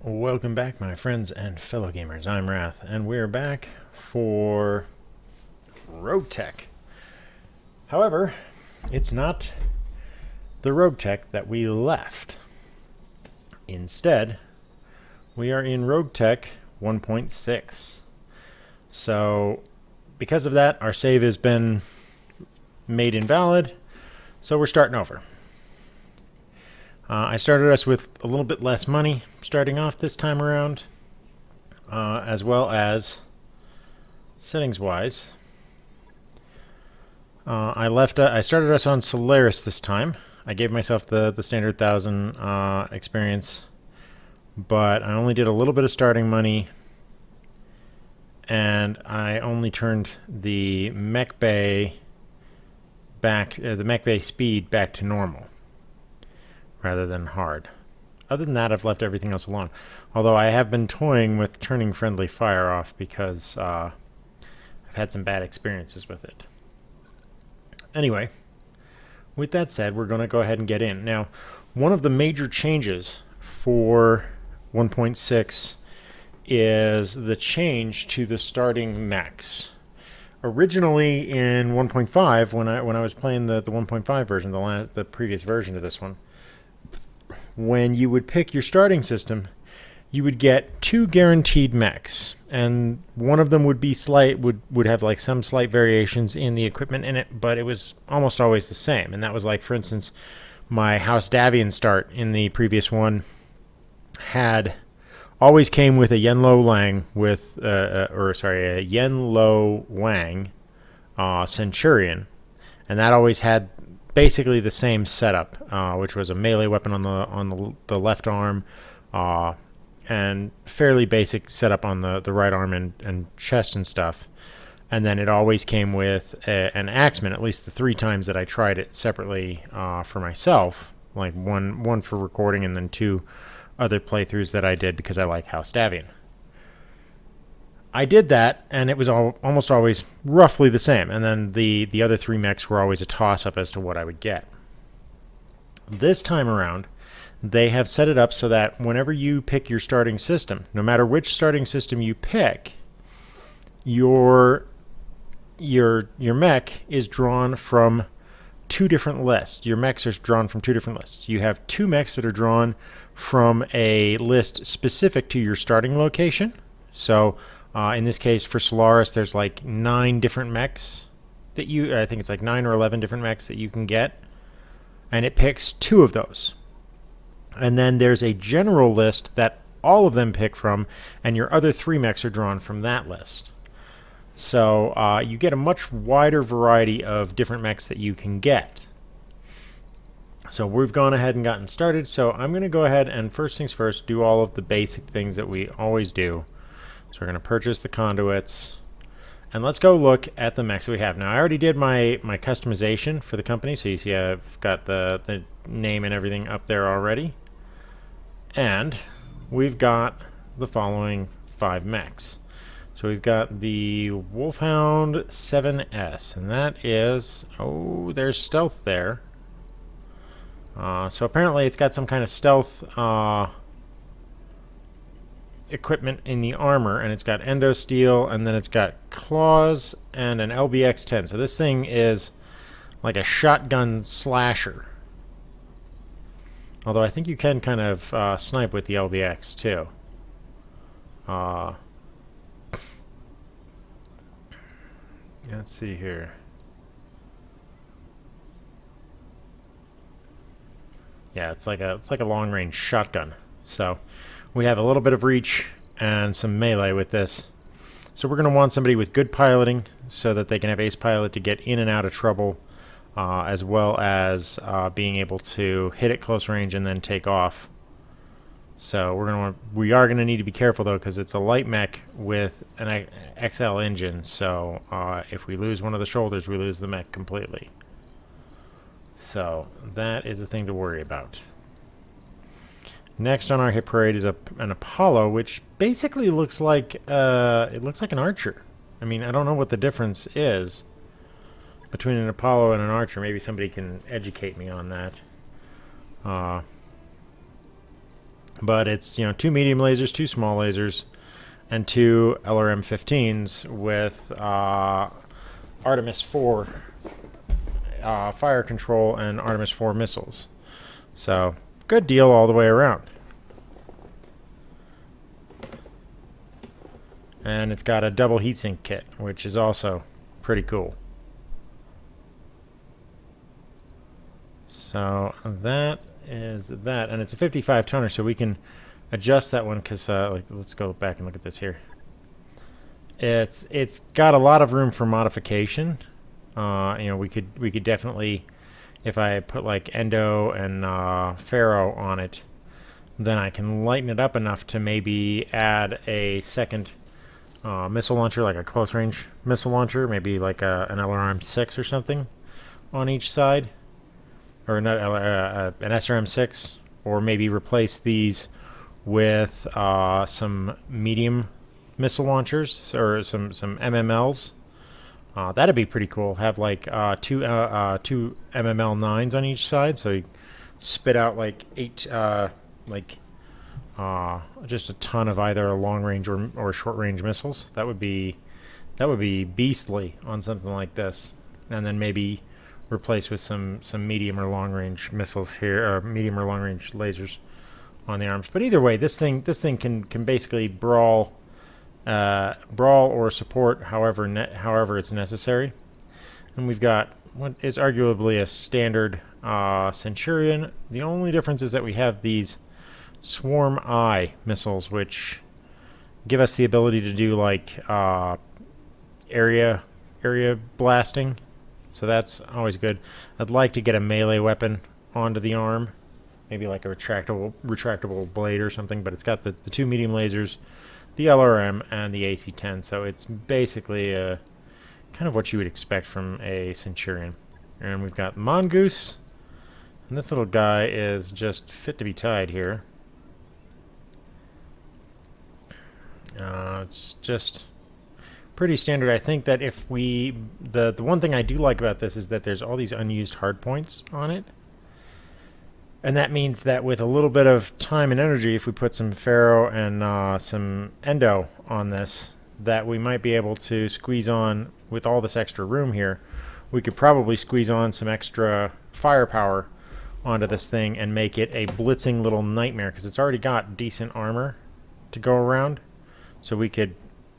Welcome back, my friends and fellow gamers. I'm Wrath, and we're back for Roguetech. However, it's not the Roguetech that we left. Instead, we are in Roguetech 1.6. So, because of that, our save has been made invalid, so we're starting over. I started us with a little bit less money starting off this time around, as well as settings-wise. I started us on Solaris this time. I gave myself the standard 1,000 experience, but I only did a little bit of starting money, and I only turned the mech bay back, the mech bay speed back to normal, rather than hard. Other than that, I've left everything else alone. Although I have been toying with turning friendly fire off because I've had some bad experiences with it. Anyway, with that said, we're going to go ahead and get in. Now, one of the major changes for 1.6 is the change to the starting mechs. Originally in 1.5, when I was playing the 1.5 version, the previous version of this one, when you would pick your starting system, you would get 2 guaranteed mechs, and one of them would be would have like some slight variations in the equipment in it, but it was almost always the same. And that was like, for instance, my House Davian start in the previous one always came with a Yenlo Lang with a Yenlo Wang Centurion, and that always had basically the same setup, which was a melee weapon on the left arm, and fairly basic setup on the right arm and chest and stuff. And then it always came with an axeman, at least the 3 times that I tried it separately for myself, like one for recording and then 2 other playthroughs that I did because I like House Davian. I did that, and it was almost always roughly the same. And then the other 3 mechs were always a toss-up as to what I would get. This time around, they have set it up so that whenever you pick your starting system, no matter which starting system you pick, your mech is drawn from 2 different lists. Your mechs are drawn from 2 different lists. You have 2 mechs that are drawn from a list specific to your starting location. So in this case, for Solaris, there's like 9 different mechs that I think it's like 9 or 11 different mechs that you can get, and it picks 2 of those. And then there's a general list that all of them pick from, and your other 3 mechs are drawn from that list. So you get a much wider variety of different mechs that you can get. So we've gone ahead and gotten started. So I'm going to go ahead and, first things first, do all of the basic things that we always do. So we're going to purchase the conduits, and let's go look at the mechs that we have. Now, I already did my customization for the company, so you see I've got the name and everything up there already. And we've got the following 5 mechs. So we've got the Wolfhound 7S, and that is, there's stealth there. So apparently it's got some kind of stealth equipment in the armor, and it's got endo steel, and then it's got claws and an LBX-10. So this thing is like a shotgun slasher. Although I think you can kind of snipe with the LBX too. Let's see here. Yeah, it's like a long-range shotgun. So we have a little bit of reach and some melee with this. So we're going to want somebody with good piloting so that they can have ace pilot to get in and out of trouble, as well as being able to hit at close range and then take off. So we are going to need to be careful though, because it's a light mech with an XL engine. So if we lose one of the shoulders, we lose the mech completely. So that is a thing to worry about. Next on our hit parade is an Apollo, which basically looks like an archer. I mean, I don't know what the difference is between an Apollo and an archer. Maybe somebody can educate me on that. But it's, you know, 2 medium lasers, 2 small lasers, and 2 LRM-15s with Artemis 4 fire control and Artemis 4 missiles. So, good deal all the way around. And it's got a double heatsink kit, which is also pretty cool. So that is that, and it's a 55 toner, so we can adjust that one because, like, let's go back and look at this here. It's got a lot of room for modification. You know, we could definitely, if I put like endo and ferro on it, then I can lighten it up enough to maybe add a second missile launcher, like a close range missile launcher, maybe like an LRM-6 or something on each side, or not, an SRM-6, or maybe replace these with some medium missile launchers or some MMLs. That'd be pretty cool. Have like two MML-9s on each side, so you spit out like just a ton of either a long range or short range missiles. That would be beastly on something like this, and then maybe replace with some medium or long range missiles here, or medium or long range lasers on the arms. But either way, this thing can basically brawl or support however it's necessary. And we've got what is arguably a standard Centurion. The only difference is that we have these Swarm Eye missiles, which give us the ability to do like area blasting. So that's always good. I'd like to get a melee weapon onto the arm, maybe like a retractable blade or something. But it's got the 2 medium lasers, the LRM, and the AC-10. So it's basically kind of what you would expect from a Centurion. And we've got Mongoose, and this little guy is just fit to be tied here. It's just pretty standard. I think that if we... The one thing I do like about this is that there's all these unused hard points on it. And that means that with a little bit of time and energy, if we put some ferro and some endo on this, that we might be able to squeeze on, with all this extra room here, we could probably squeeze on some extra firepower onto this thing and make it a blitzing little nightmare, because it's already got decent armor to go around. So we could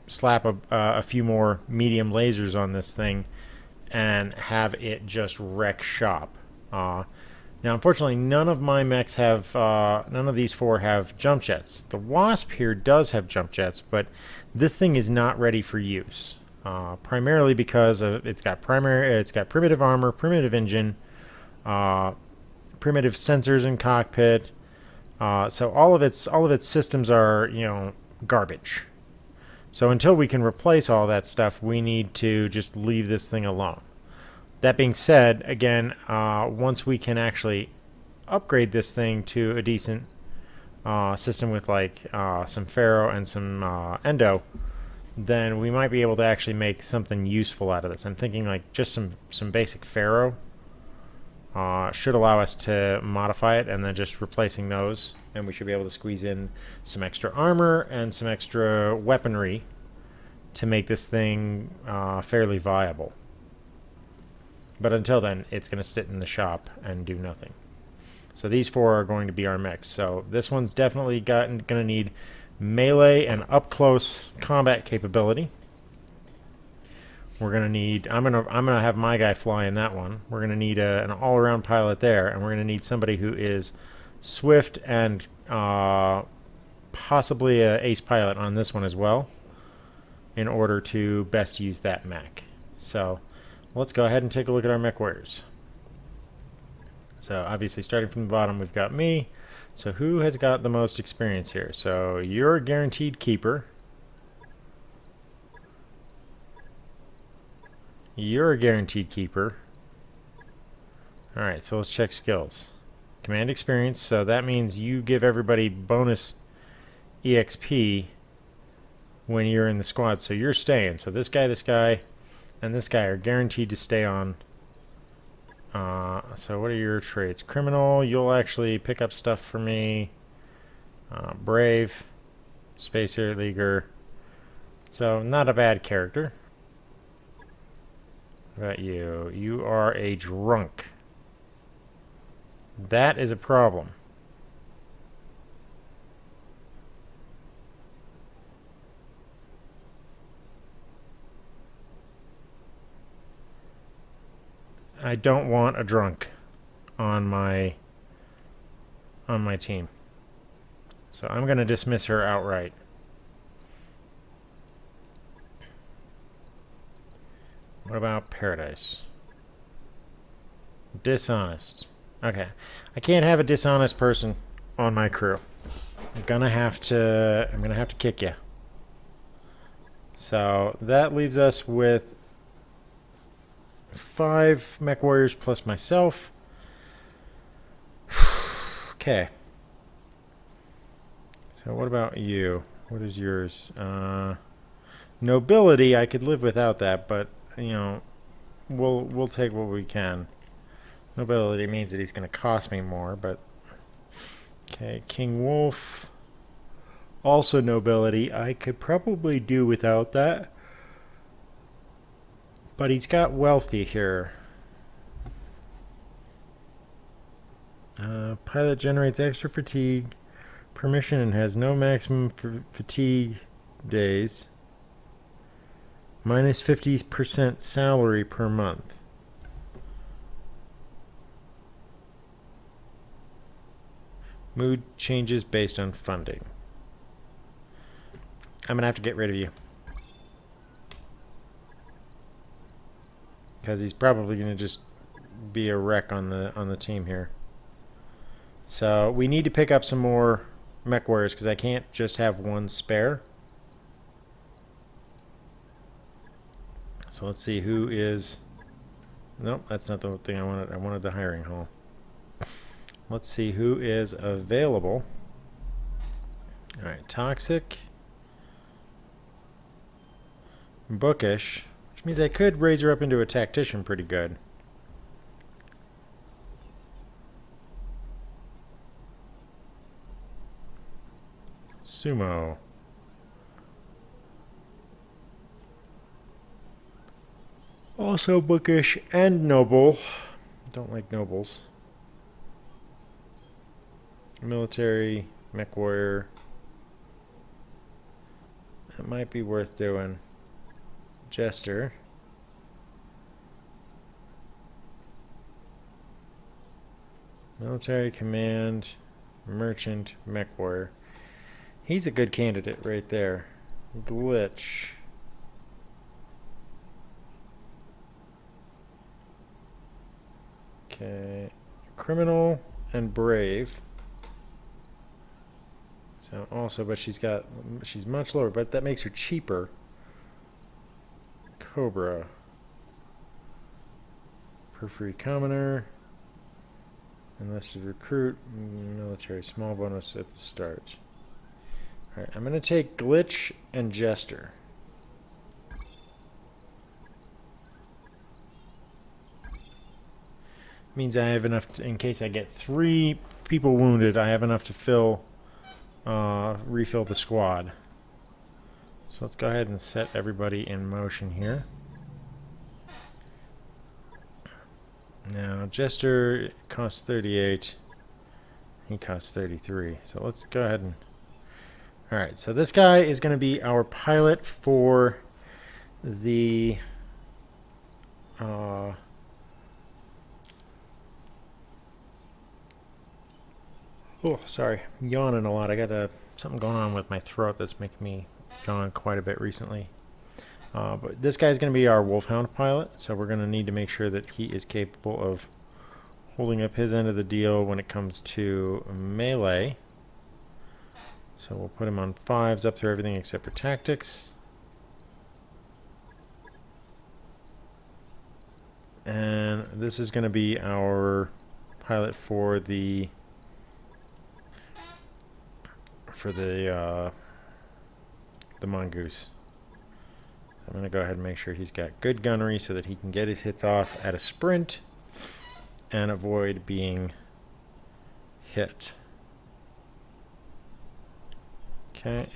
slap a few more medium lasers on this thing and have it just wreck shop. Now, unfortunately, none of my mechs have, none of these 4 have jump jets. The Wasp here does have jump jets, but this thing is not ready for use. Primarily because it's got primitive armor, primitive engine, primitive sensors in cockpit. So all of its systems are, you know, garbage. So until we can replace all that stuff, we need to just leave this thing alone. That being said, again, once we can actually upgrade this thing to a decent system with like some ferro and some endo, then we might be able to actually make something useful out of this. I'm thinking like just some basic ferro should allow us to modify it, and then just replacing those, and we should be able to squeeze in some extra armor and some extra weaponry to make this thing fairly viable. But until then, it's going to sit in the shop and do nothing. So these 4 are going to be our mechs. So this one's definitely going to need melee and up-close combat capability. We're going to need... I'm gonna have my guy fly in that one. We're going to need an all-around pilot there, and we're going to need somebody who is swift and possibly an ace pilot on this one as well, in order to best use that mech. So let's go ahead and take a look at our mech warriors. So obviously, starting from the bottom, we've got me. So who has got the most experience here? So you're a guaranteed keeper. You're a guaranteed keeper. Alright, so let's check skills. Command experience, so that means you give everybody bonus EXP when you're in the squad. So you're staying. So this guy, and this guy are guaranteed to stay on. So what are your traits? Criminal, you'll actually pick up stuff for me. Brave, Spacer, Leaguer. So not a bad character. What about you? You are a drunk. That is a problem. I don't want a drunk on my team. So I'm going to dismiss her outright. What about Paradise? Dishonest. Okay. I can't have a dishonest person on my crew. I'm gonna have to kick you. So that leaves us with 5 mech warriors plus myself. Okay. So what about you? What is yours? Nobility, I could live without that, but you know, we'll take what we can. Nobility means that he's going to cost me more, but okay, King Wolf. Also nobility. I could probably do without that. But he's got wealthy here. Pilot generates extra fatigue, permission, and has no maximum fatigue days. Minus 50% salary per month. Mood changes based on funding. I'm gonna have to get rid of you. Because he's probably gonna just be a wreck on the team here. So we need to pick up some more mech warriors because I can't just have one spare. So let's see who is... Nope, that's not the thing I wanted. I wanted the hiring hall. Let's see who is available. Alright, Toxic. Bookish. Which means I could raise her up into a tactician pretty good. Sumo. Also bookish and noble. Don't like nobles. Military, mech warrior. That might be worth doing. Jester. Military command, merchant, mech warrior. He's a good candidate right there. Glitch. Okay. Criminal and brave. So also, but she's much lower, but that makes her cheaper. Cobra. Periphery commoner. Enlisted recruit. Military small bonus at the start. Alright, I'm going to take Glitch and Jester. Means I have enough to, in case I get 3 people wounded, I have enough to refill the squad. So let's go ahead and set everybody in motion here. Now Jester costs 38. He costs 33. So let's go ahead and... Alright, so this guy is going to be our pilot for the... Oh, sorry. I'm yawning a lot. I got something going on with my throat that's making me yawn quite a bit recently. But this guy's going to be our Wolfhound pilot, so we're going to need to make sure that he is capable of holding up his end of the deal when it comes to melee. So we'll put him on 5s up through everything except for tactics. And this is going to be our pilot for the mongoose. I'm going to go ahead and make sure he's got good gunnery so that he can get his hits off at a sprint and avoid being hit. Okay.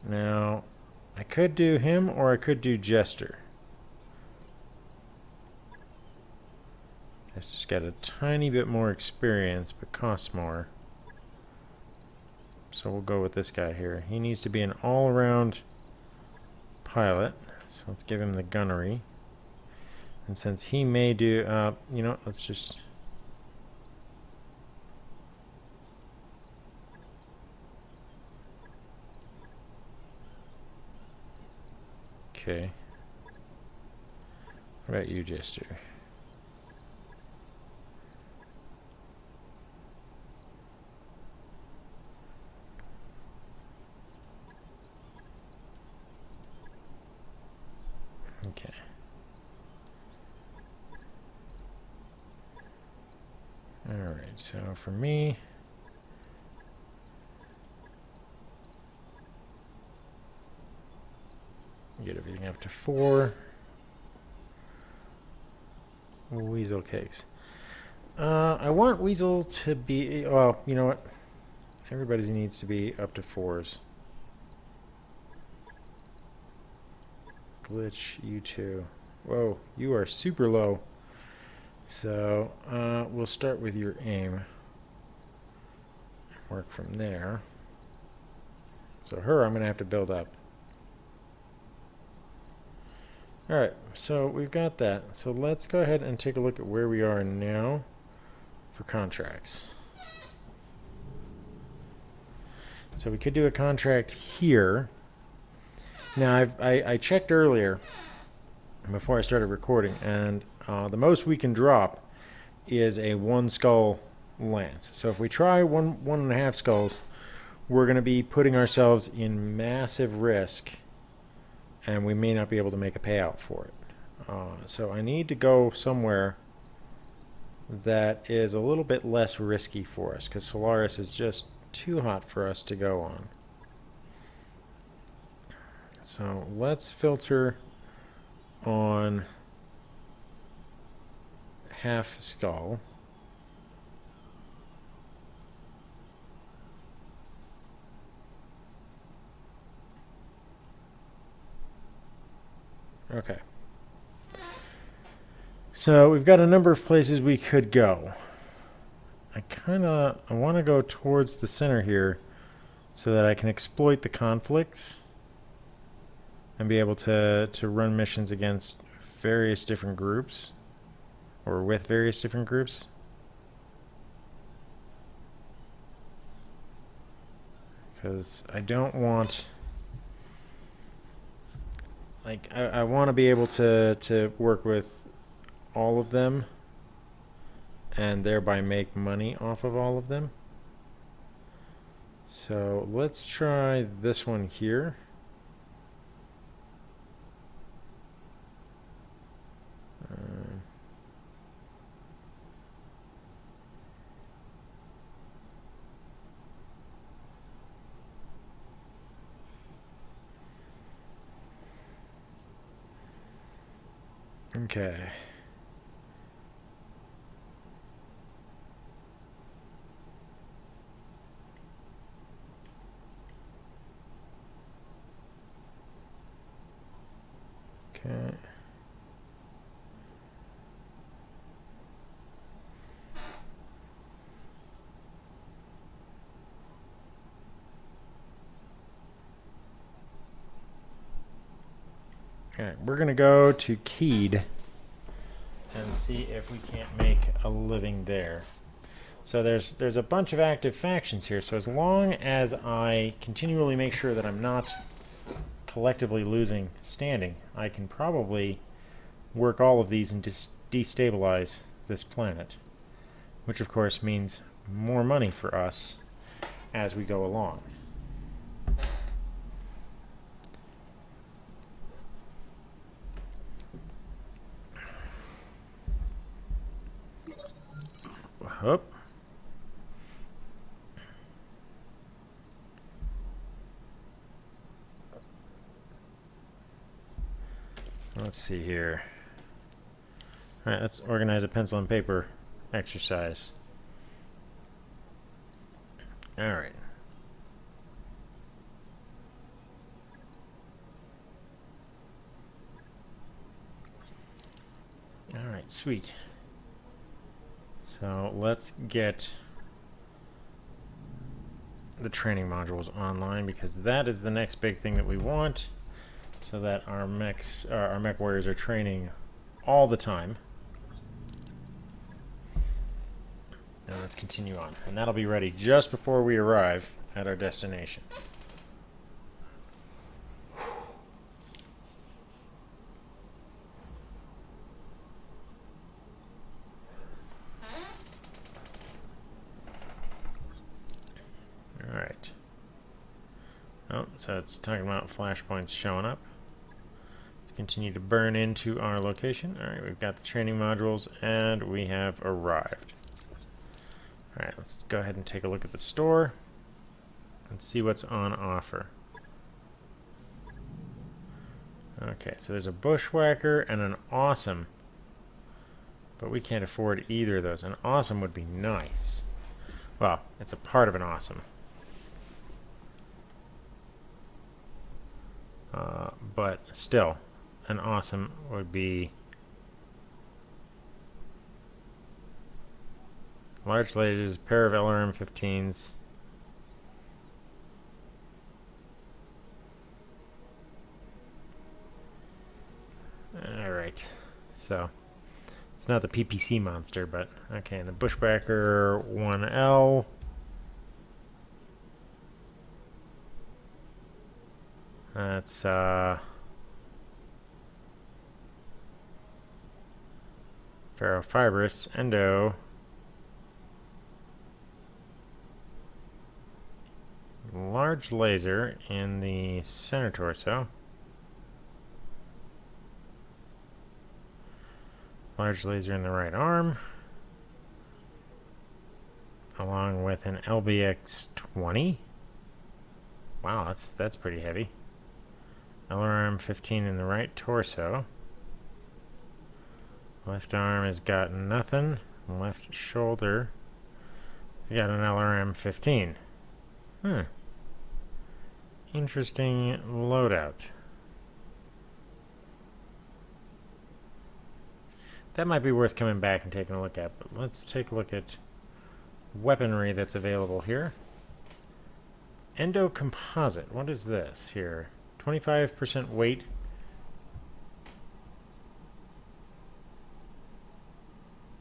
Now, I could do him or I could do Jester. Jester's got a tiny bit more experience, but costs more. So we'll go with this guy here. He needs to be an all-around pilot. So let's give him the gunnery. And since he may do, you know, let's just... Okay. What about you, Jester? Okay. Alright, so for me... Get everything up to 4. Weasel cakes. I want Weasel to be... Well, you know what? Everybody needs to be up to 4s. Glitch, you too. Whoa, you are super low. So, we'll start with your aim. Work from there. So her, I'm going to have to build up. Alright, so we've got that. So let's go ahead and take a look at where we are now for contracts. So we could do a contract here. Now, I checked earlier before I started recording, and the most we can drop is a 1 skull lance. So if we try 1.5 skulls, we're going to be putting ourselves in massive risk, and we may not be able to make a payout for it. So I need to go somewhere that is a little bit less risky for us, because Solaris is just too hot for us to go on. So let's filter on half skull. Okay. So we've got a number of places we could go. I want to go towards the center here so that I can exploit the conflicts and be able to run missions against various different groups, or with various different groups. Because I don't want... Like, I want to be able to work with all of them and thereby make money off of all of them. So let's try this one here. Okay. Okay. Okay, we're going to go to Keyed and see if we can't make a living there. So there's a bunch of active factions here, so as long as I continually make sure that I'm not collectively losing standing, I can probably work all of these and destabilize this planet, which of course means more money for us as we go along. Up. Let's see here. All right, let's organize a pencil and paper exercise. Alright. Alright, sweet. So let's get the training modules online, because that is the next big thing that we want, so that our mech warriors are training all the time. And let's continue on. And that'll be ready just before we arrive at our destination. Alright. Oh, so it's talking about flashpoints showing up. Let's continue to burn into our location. Alright, we've got the training modules, and we have arrived. Alright, let's go ahead and take a look at the store and see what's on offer. Okay, so there's a bushwhacker and an awesome, but we can't afford either of those. An awesome would be nice. Well, it's a part of an awesome. But still, an awesome would be large lasers, pair of LRM-15s. Alright, so it's not the PPC monster, but okay, and the Bushwhacker 1L. That's ferrofibrous, endo, large laser in the center torso, large laser in the right arm, along with an LBX-20. Wow, that's pretty heavy. LRM-15 in the right torso. Left arm has got nothing. Left shoulder has got an LRM-15. Interesting loadout. That might be worth coming back and taking a look at, but let's take a look at weaponry that's available here. Endo composite. What is this here? 25% weight.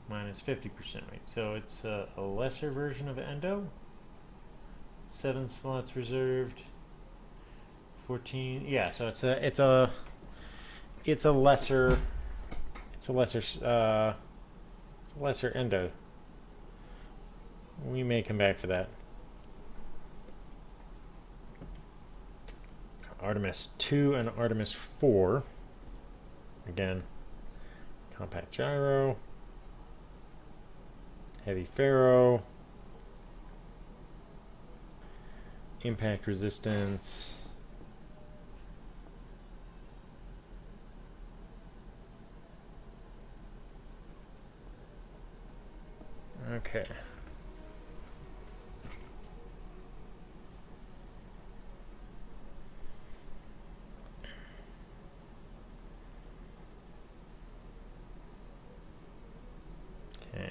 Minus 50% weight. So it's a lesser version of Endo. 7 slots reserved. 14. Yeah, so it's a lesser Endo. We may come back for that. Artemis 2 and Artemis 4. Again, compact gyro, heavy ferro, impact resistance, okay.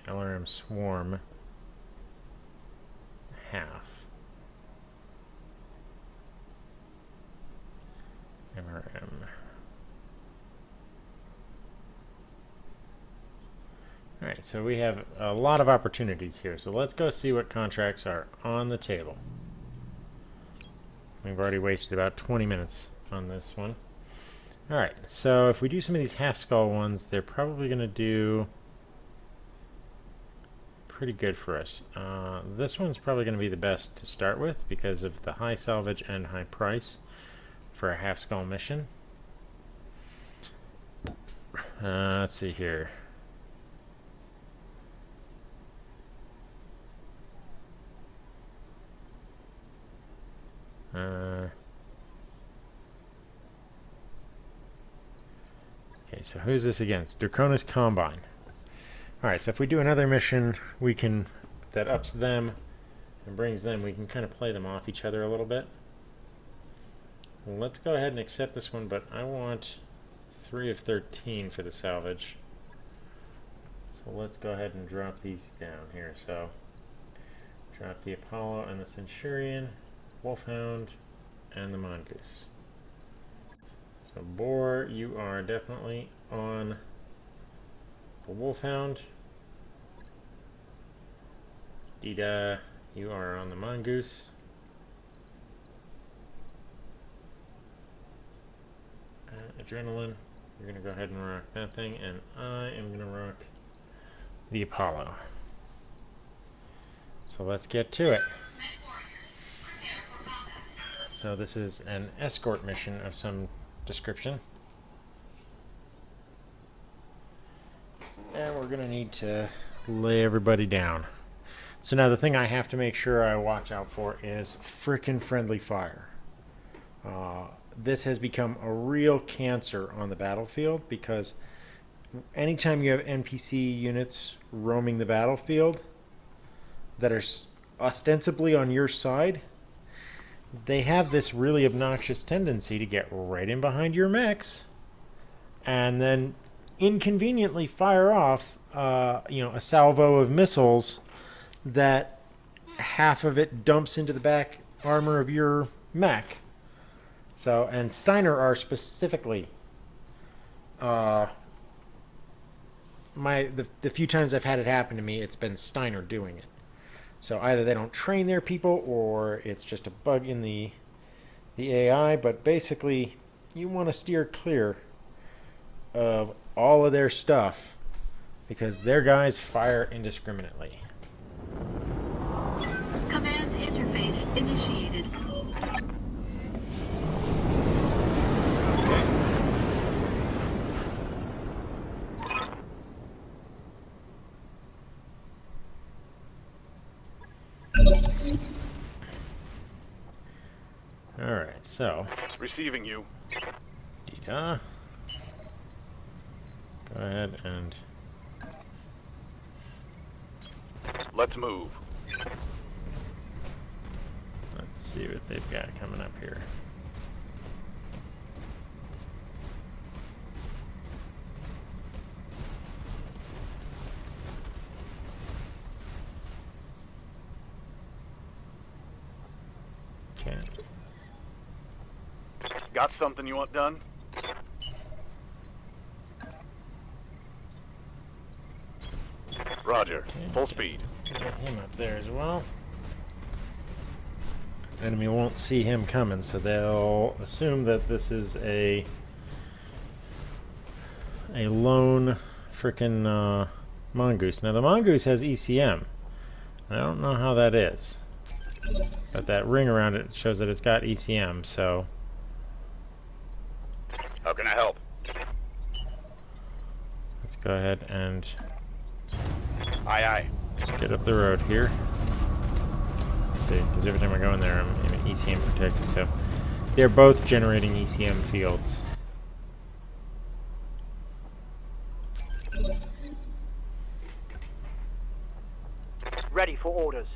LRM Swarm half. MRM. Alright, so we have a lot of opportunities here. So let's go see what contracts are on the table. We've already wasted about 20 minutes on this one. Alright, so if we do some of these half skull ones, they're probably going to do pretty good for us. This one's probably going to be the best to start with because of the high salvage and high price for a half skull mission. Let's see here. Okay, so who's this against? Draconis Combine. Alright, so if we do another mission, we can, that ups them and brings them, we can kind of play them off each other a little bit. Let's go ahead and accept this one, but I want 3 of 13 for the salvage. So let's go ahead and drop these down here. So drop the Apollo and the Centurion, Wolfhound, and the Mongoose. So Boar, you are definitely on the Wolfhound. Dida, you are on the Mongoose. Adrenaline, you're going to go ahead and rock that thing, and I am going to rock the Apollo. So let's get to it. So this is an escort mission of some description. And we're going to need to lay everybody down. So now the thing I have to make sure I watch out for is frickin' friendly fire. This has become a real cancer on the battlefield because anytime you have NPC units roaming the battlefield that are ostensibly on your side, they have this really obnoxious tendency to get right in behind your mechs and then inconveniently fire off a salvo of missiles that half of it dumps into the back armor of your mech. So, and Steiner are specifically the few times I've had it happen to me, it's been Steiner doing it. So either they don't train their people or it's just a bug in the AI, but basically you want to steer clear of all of their stuff because their guys fire indiscriminately. Command interface initiated. Alright, so receiving you. Dita. Go ahead and let's move. let's see what they've got coming up here. Okay. Got something you want done? Roger. Okay. Full speed. Get him up there as well. Enemy won't see him coming, so they'll assume that this is a lone frickin' mongoose. Now the mongoose has ECM. I don't know how that is, but that ring around it shows that it's got ECM. So how can I help? let's go ahead and Aye, aye. get up the road here. See, because every time I go in there, I'm ECM protected. So they're both generating ECM fields. Ready for orders.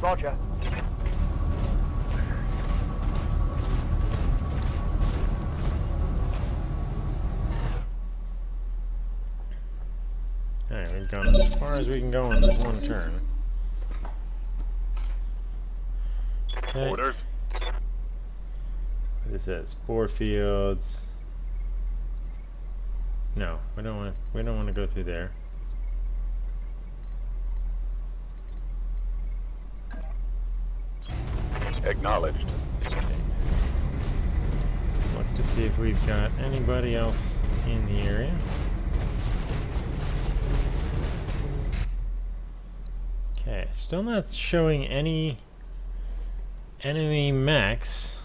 Roger. Alright, we've gone as far as we can go on this one turn. Okay. Orders. What is that? Spore fields. No, we don't want to go through there. Acknowledged. Look to see if we've got anybody else in the area. Okay, still not showing any enemy mechs.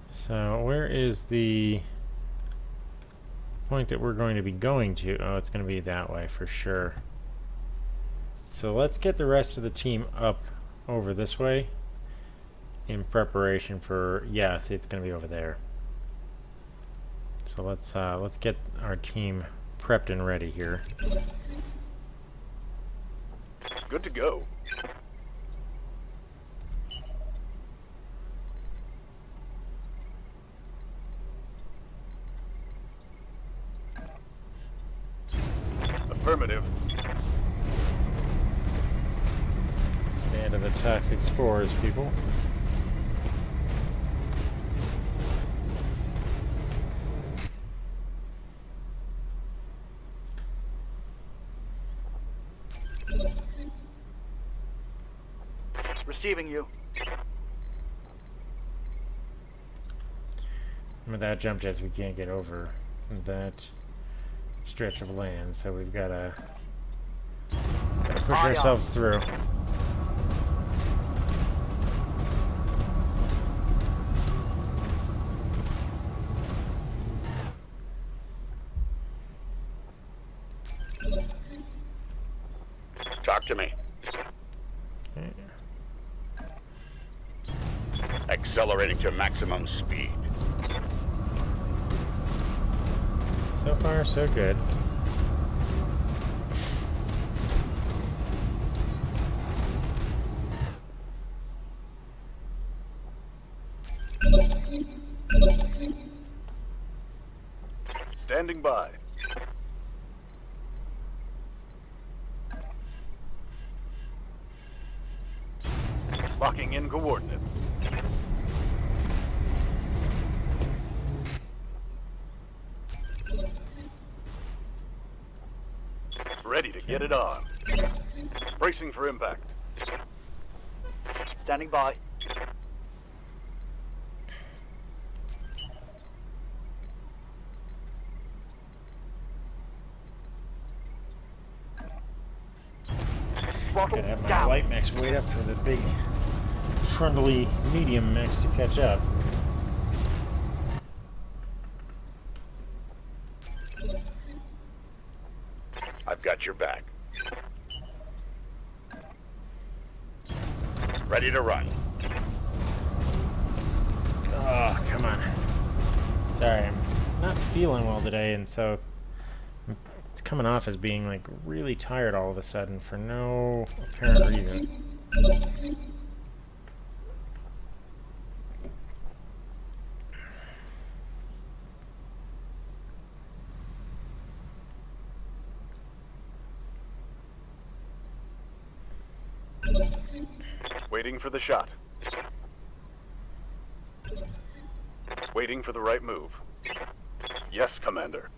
So where is the point that we're going to be going to? Oh, it's going to be that way for sure. So let's get the rest of the team up over this way in preparation for, yeah, see, it's going to be over there. So let's get our team prepped and ready here. Good to go. Affirmative. Stand to the toxic spores, people. Receiving you. Without jump jets, we can't get over that stretch of land, so we've got to push ourselves through. Talk to me. Okay. Accelerating to maximum speed. So far, so good. Standing by. Locking in coordinates. Ready to get it on. Bracing for impact. Standing by. Throttle Gotta have my down. light mechs wait up for the big trundly medium mechs to catch up. I've got your back. Ready to run. Oh, come on. Sorry, I'm not feeling well today, and so it's coming off as being like really tired all of a sudden for no apparent reason. Waiting for the shot. Waiting for the right move. Yes, Commander.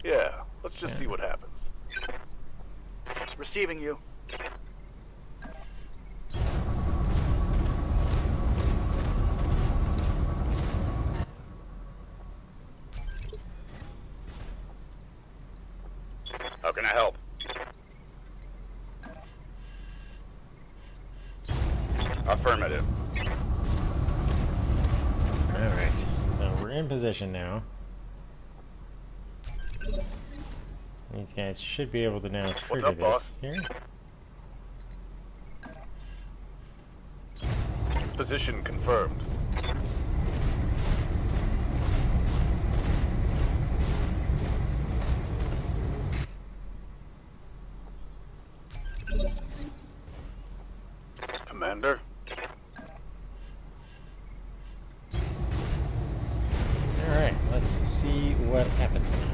Yeah, let's just see what happens. Receiving you. How can I help? Affirmative. Alright, so we're in position now. These guys should be able to now trigger up, this boss? here. Position confirmed. Commander? Alright, let's see what happens now.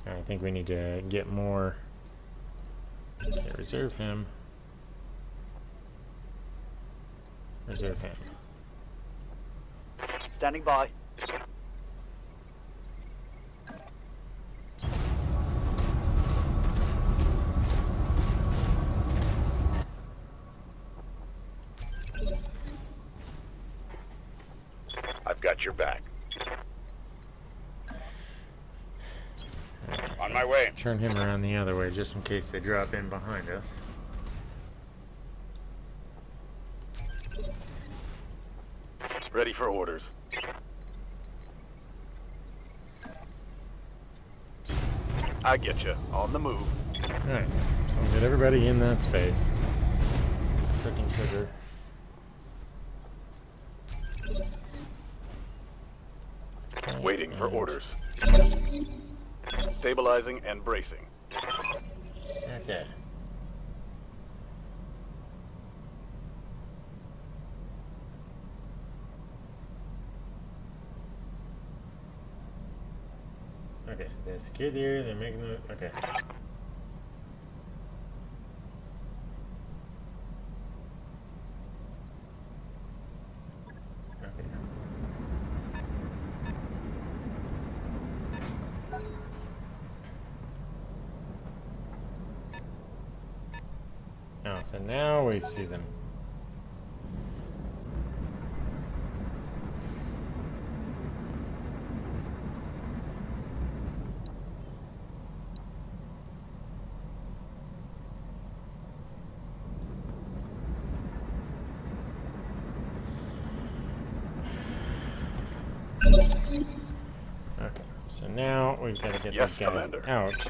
I think we need to get more. Okay, reserve him. Reserve him. Standing by. I've got your back. On my way. Turn him around the other way just in case they drop in behind us. Ready for orders. I get you. On the move. Alright, so we'll get everybody in that space. Freaking trigger. Okay, Waiting for and- orders. Stabilizing and bracing. Okay. Okay, there's a kid here, they're making the... Okay. Okay. Oh, so now we see them. Okay, so now we've got to get Yes, these guys Commander. out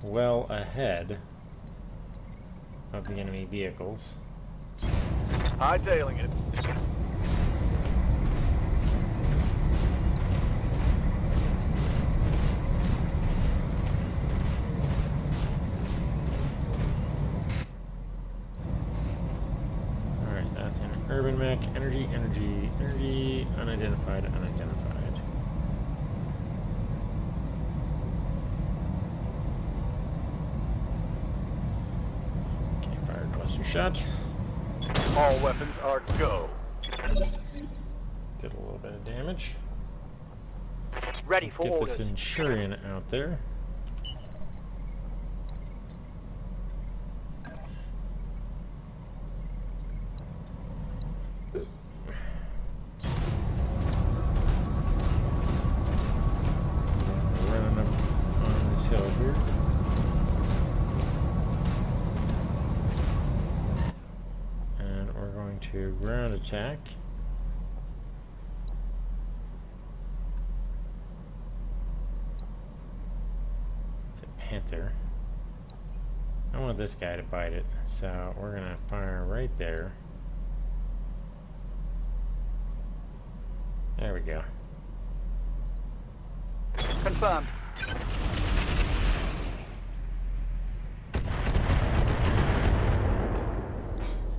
well ahead of the enemy vehicles. Hightailing it. Alright, that's an urban mech. Energy, energy, energy. Unidentified, unidentified. Okay, fire cluster shot. All weapons are go. Did a little bit of damage. Ready Let's for get orders. this Centurion out there. Running up on this hill here. And we're going to ground attack. It's a panther. I want this guy to bite it, so we're gonna fire right there. There we go. Confirmed.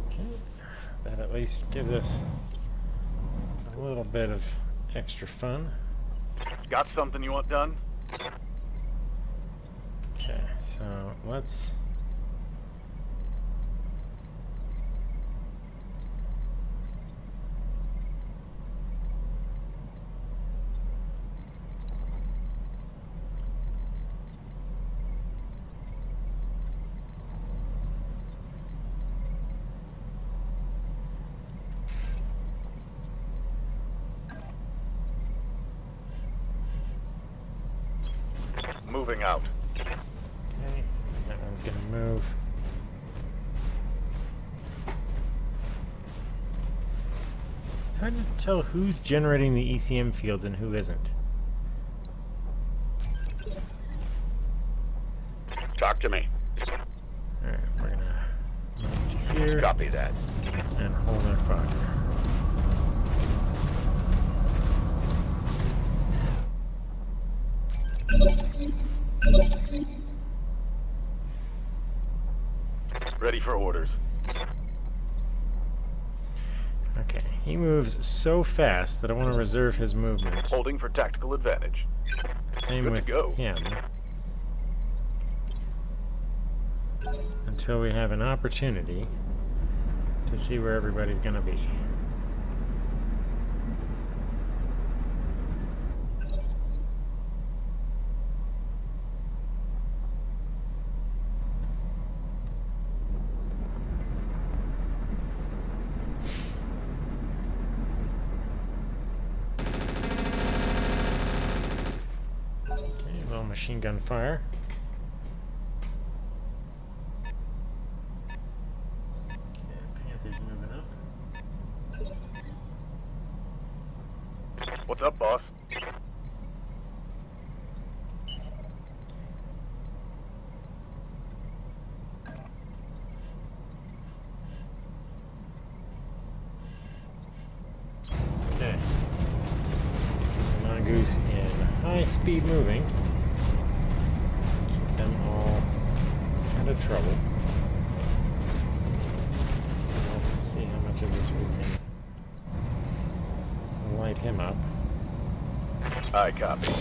Okay. That at least gives us a little bit of extra fun. Got something you want done? Okay, so let's... Moving out. Okay, that one's gonna move. It's hard to tell who's generating the ECM fields and who isn't. Talk to me. Alright, we're gonna move to here Copy that. and hold our fire. Ready for orders. Okay, he moves so fast that I want to reserve his movement. Holding for tactical advantage. Same Good to with go. him. Until we have an opportunity to see where everybody's going to be. Okay, a little machine gun fire. Panther's moving up. What's up, boss? speed moving. Keep them all out of trouble. Let's see how much of this we can light him up. I copy.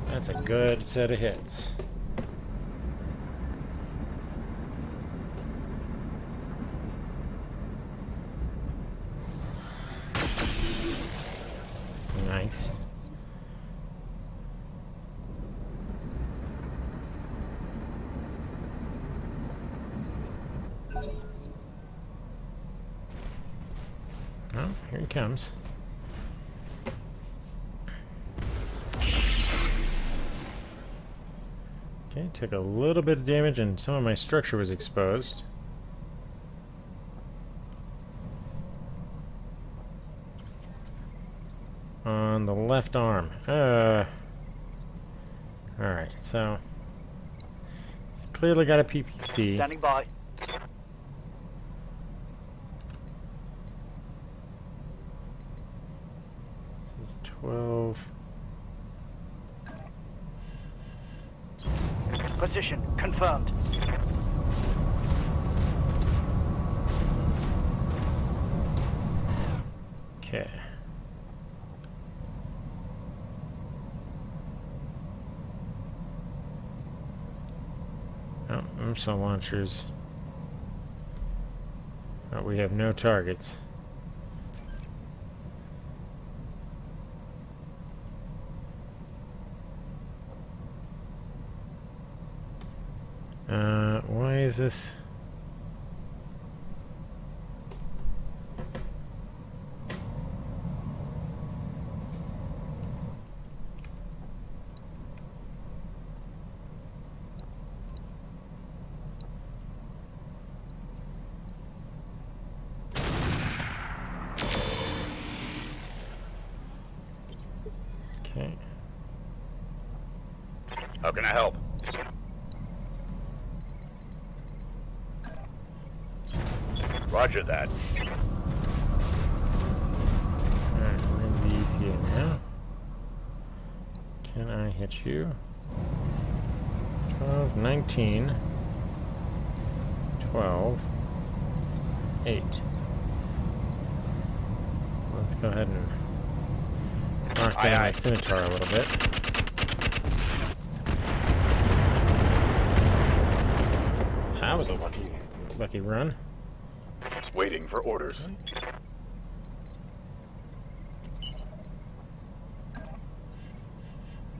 That's a good set of hits. Nice. Oh, here he comes. Okay, took a little bit of damage and some of my structure was exposed. On the left arm. Alright, so it's clearly got a PPC. Standing by. This is 12. Position confirmed. Okay. Oh, missile launchers. Oh, we have no targets. Why is this? Okay. How can I help? Roger that. Alright, we're in the ECA now. Can I hit you? 12, 19, 12, 8. Let's go ahead and knock down that scimitar a little bit. That was a lucky run. Waiting for orders.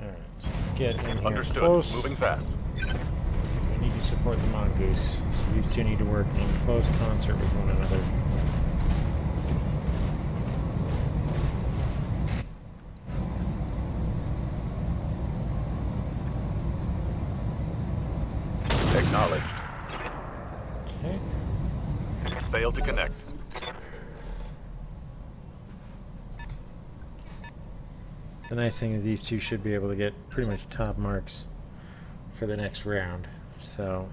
Alright, let's get in here Understood. close. Moving fast. We need to support the mongoose, so these two need to work in close concert with one another. Acknowledged. Okay. Failed to connect. The nice thing is these two should be able to get pretty much top marks for the next round. So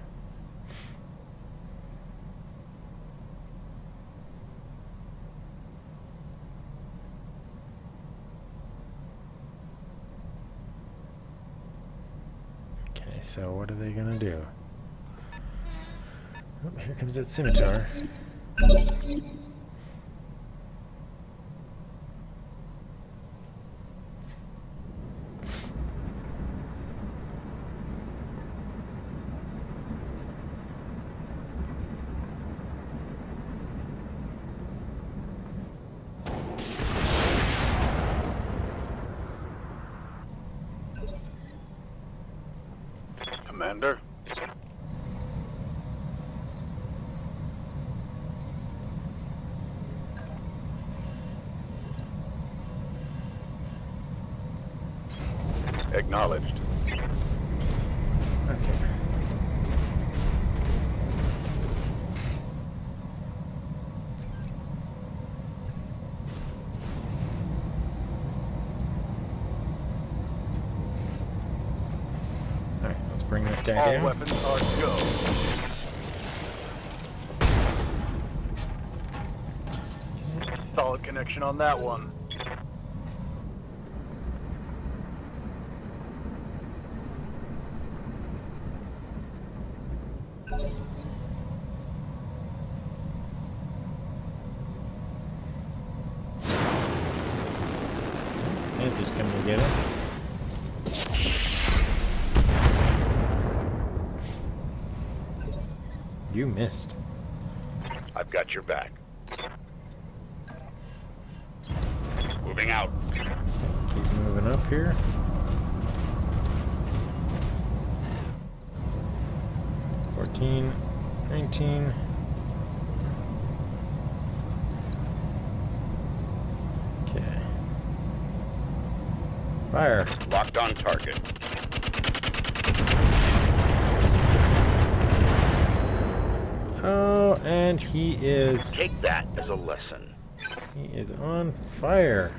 okay, so what are they gonna do? Oh, here comes that scimitar. Commander? Acknowledged. Okay. Alright, let's bring this guy All down. weapons are go. Solid connection on that one. Panther's coming to get us. You missed. I've got your back. Moving out. Keep moving up here. $14, $19. Okay. Fire. Locked on target. Oh, and he is Take that as a lesson. on fire.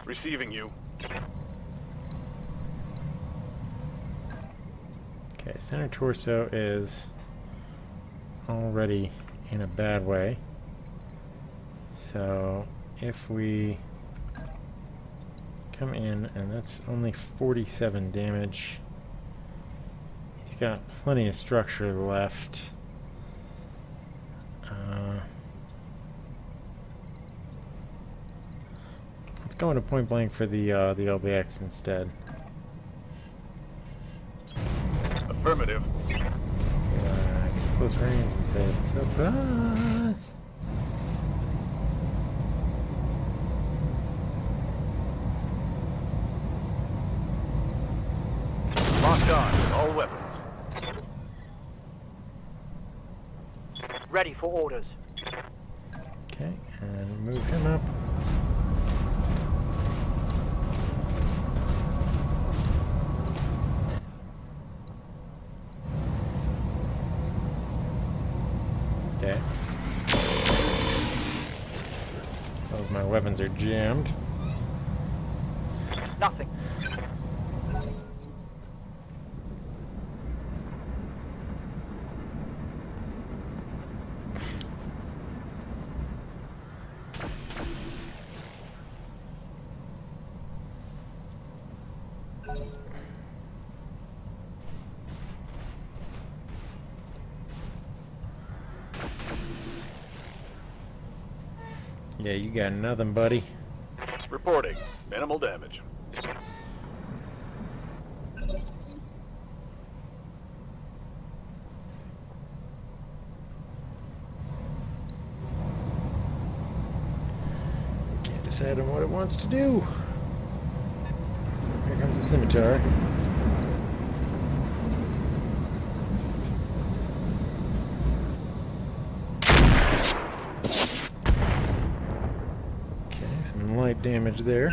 Receiving you. Okay, center torso is already in a bad way. So if we come in, and that's only 47 damage. He's got plenty of structure left. Let's go into point blank for the LBX instead. Affirmative. Close range and say surprise. Locked on. All weapons. Ready for orders. Okay, and move him up. Okay. Both my weapons are jammed. Nothing. Yeah, you got nothing, buddy. Reporting. Minimal damage. Can't decide on what it wants to do. Here comes the scimitar. Light damage there.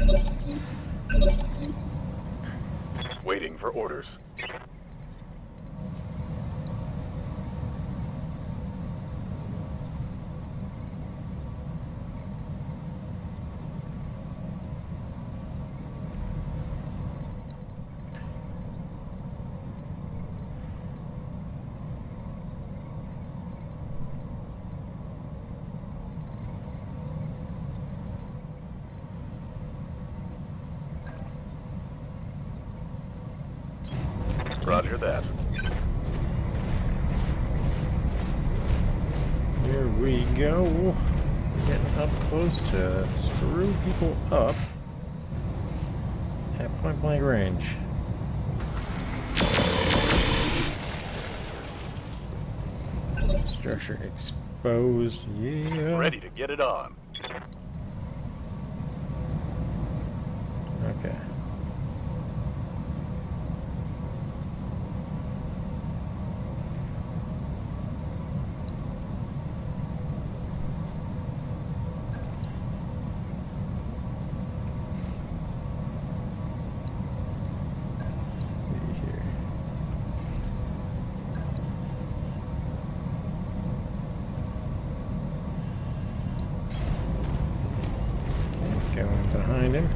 Waiting for orders. Roger that. Here we go. Getting up close to screw people up at point blank range. Structure exposed. Yeah. Ready to get it on. Okay. Going behind him.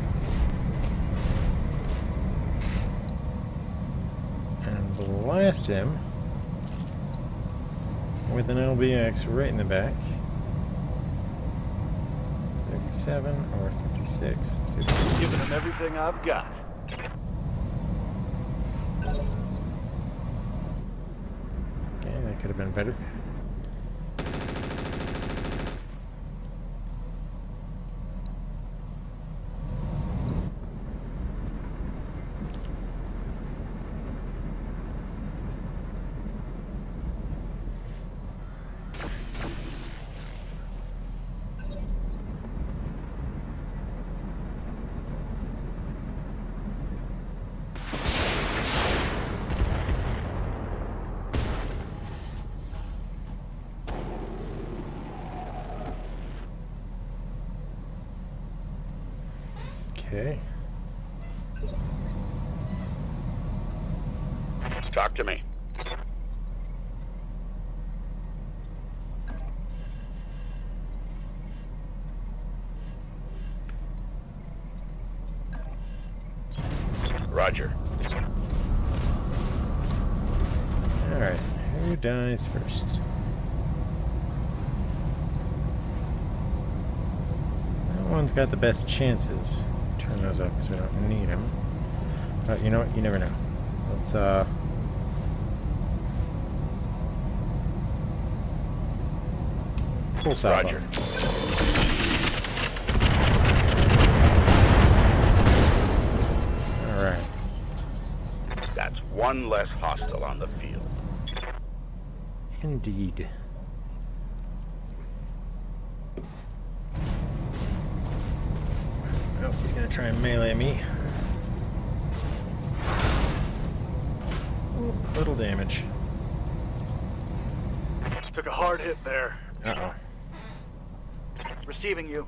And blast him with an LBX right in the back. 37 or 56. 56. Giving him everything I've got. Okay, that could have been better. Okay. Talk to me. Roger. Alright, who dies first? That one's got the best chances. Turn those up because we don't need them. But you know what? You never know. Let's, full salvo. Roger. Alright. That's one less hostile on the field. Indeed. Oh, he's gonna try and melee me. Ooh, little damage. Took a hard hit there. Uh-oh. Receiving you.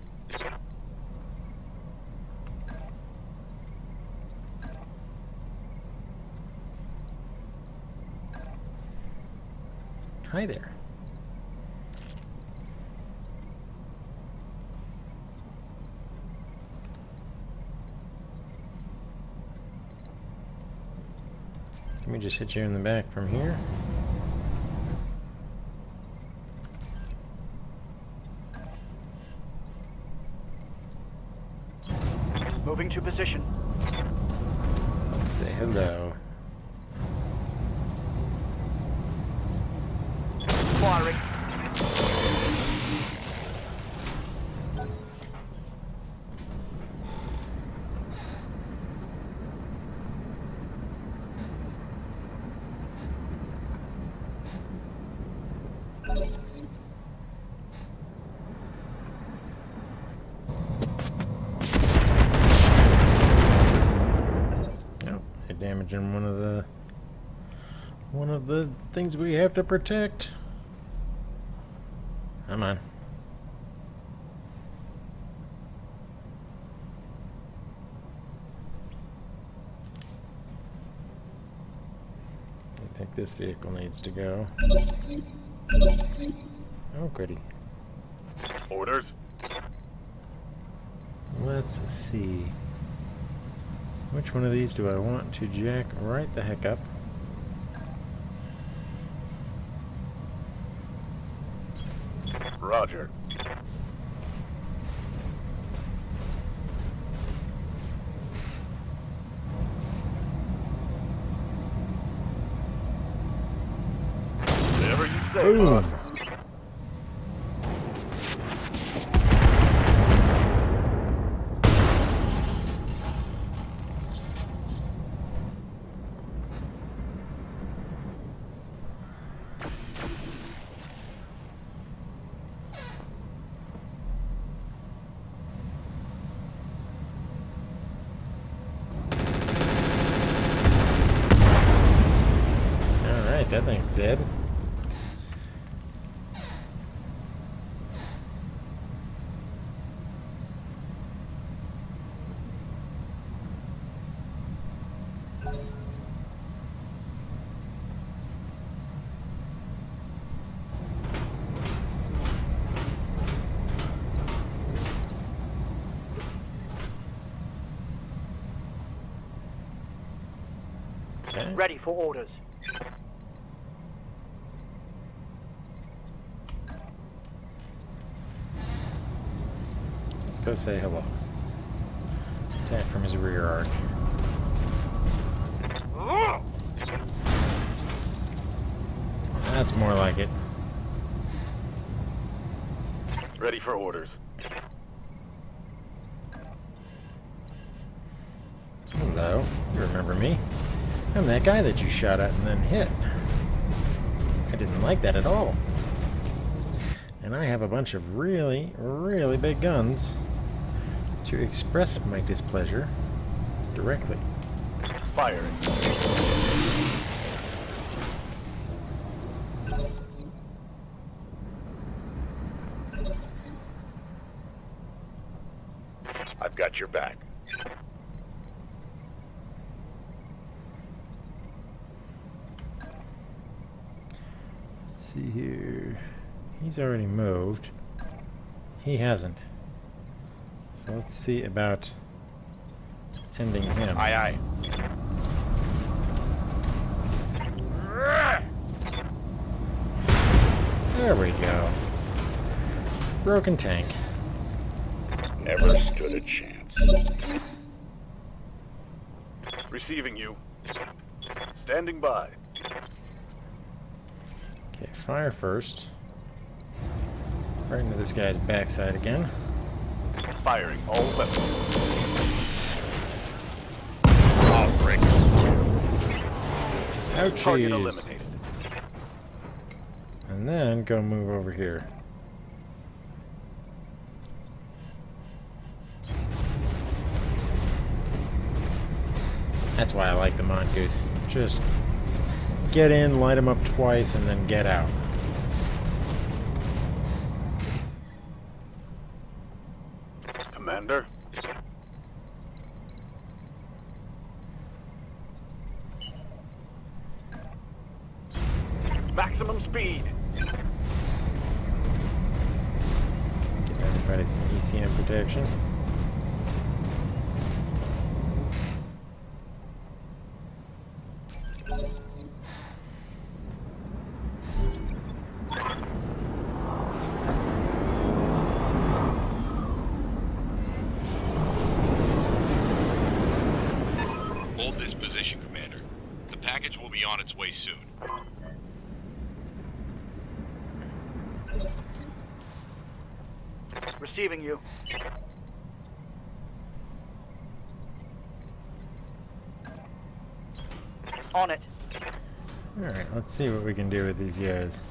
Hi there. Let me just hit you in the back from here. Moving to position. Let's say hello. Firing. Nope, they're damaging one of the things we have to protect. Come on. I think this vehicle needs to go. Oh, goody. Orders. Let's see. Which one of these do I want to jack right the heck up? Roger. Whatever you say, Boom! boss. Alright, that thing's dead. Okay. Ready for orders. go say hello. Attack from his rear arc. That's more like it. Ready for orders. Hello, you remember me? I'm that guy that you shot at and then hit. I didn't like that at all. And I have a bunch of really, really big guns to express my displeasure directly. Firing. I've got your back. Let's see here. He's already moved. He hasn't. So let's see about ending him. Aye, aye. There we go. Broken tank. Never stood a chance. Receiving you. Standing by. Okay, fire first. Right into this guy's backside again. Firing all weapons. Oh, bricks. Target Ouchies. eliminated. And then go move over here. That's why I like the Mongoose. Just get in, light them up twice, and then get out. Commander. Maximum speed. Give everybody some ECM protection. Hold this position, Commander. The package will be on its way soon. Receiving you. On it. Alright, let's see what we can do with these guys.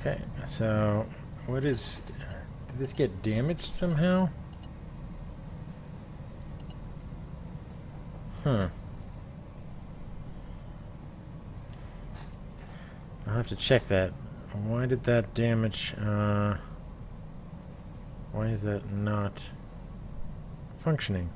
Okay, so what is... Did this get damaged somehow? Huh. I'll have to check that. Why did that damage... why is that not functioning?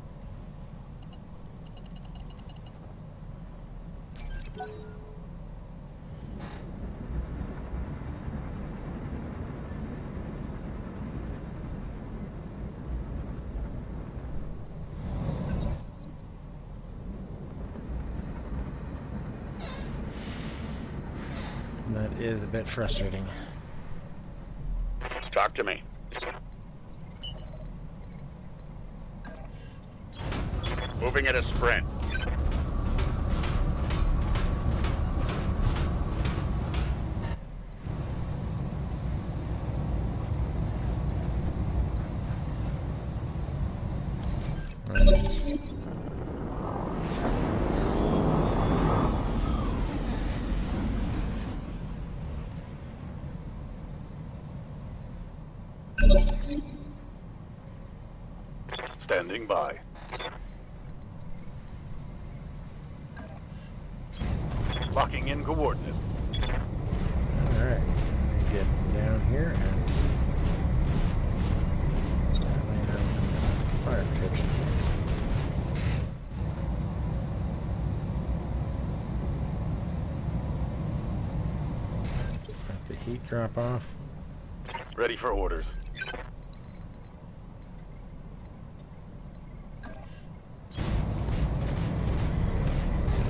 That is a bit frustrating. Talk to me. Moving at a sprint. Standing by. Locking in coordinates. Alright, get down here and start laying out some fire protection here. At the Heat drop off. Ready for orders.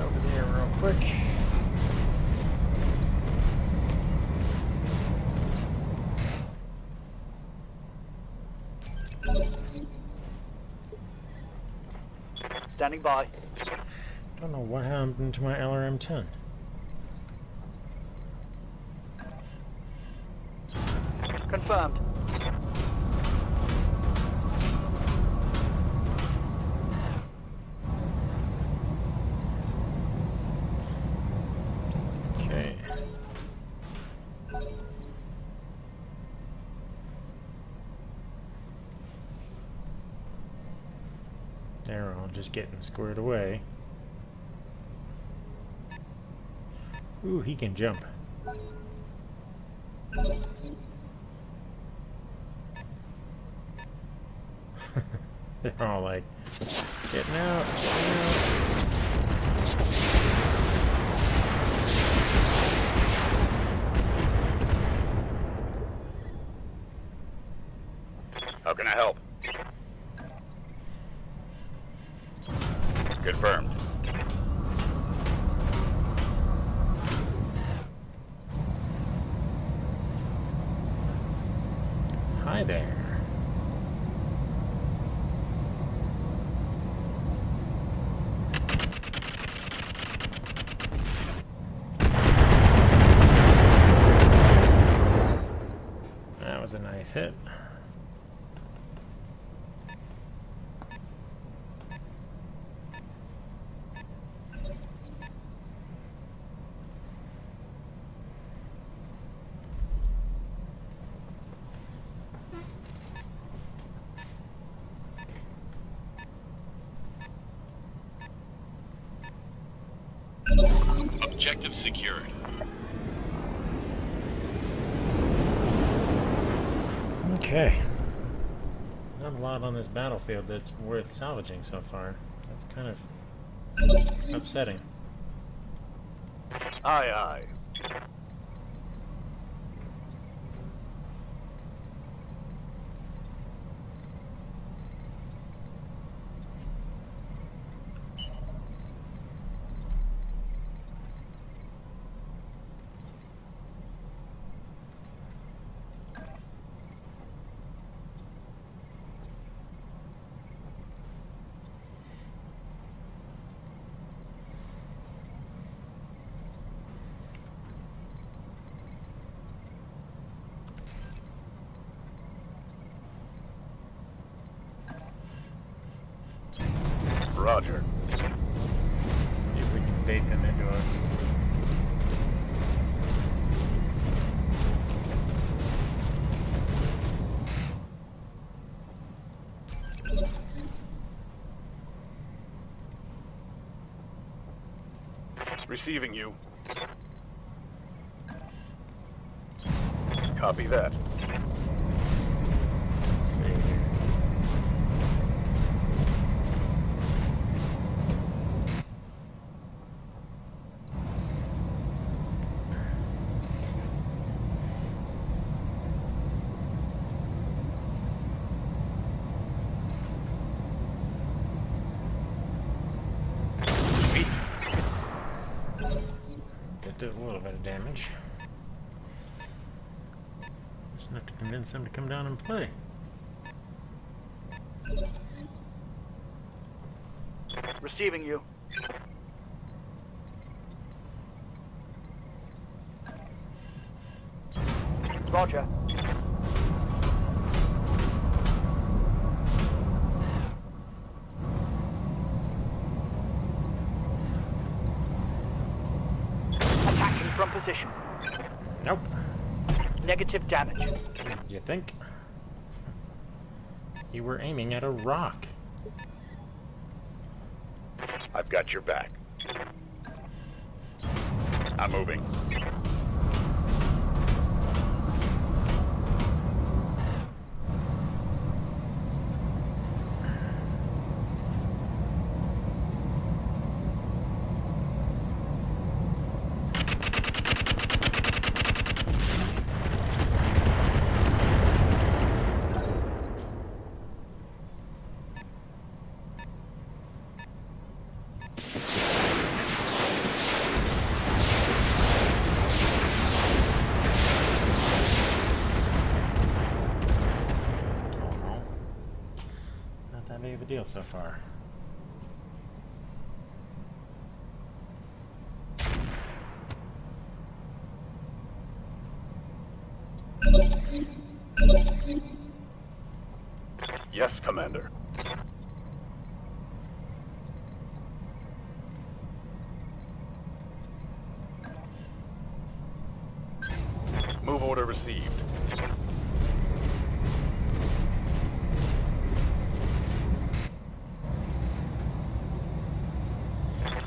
Over there real quick. Standing by. Don't know what happened to my LRM-10. Confirmed. Okay. They're all just getting squared away. Ooh, he can jump. They're all like, getting out, getting out. How can I help? Confirmed. Hi there. That was a nice hit. Objective secured. Okay. Not a lot on this battlefield that's worth salvaging so far. That's kind of upsetting. Aye, aye. Roger. See if we can bait them into us. Receiving you. Copy that. Let's see here. That did a little bit of damage. Just enough to convince them to come down and play. Receiving you. Roger. Attacking from position. Nope. Negative damage. You think? You were aiming at a rock. I've got your back. I'm moving. deal so far? Yes, Commander. Move order received.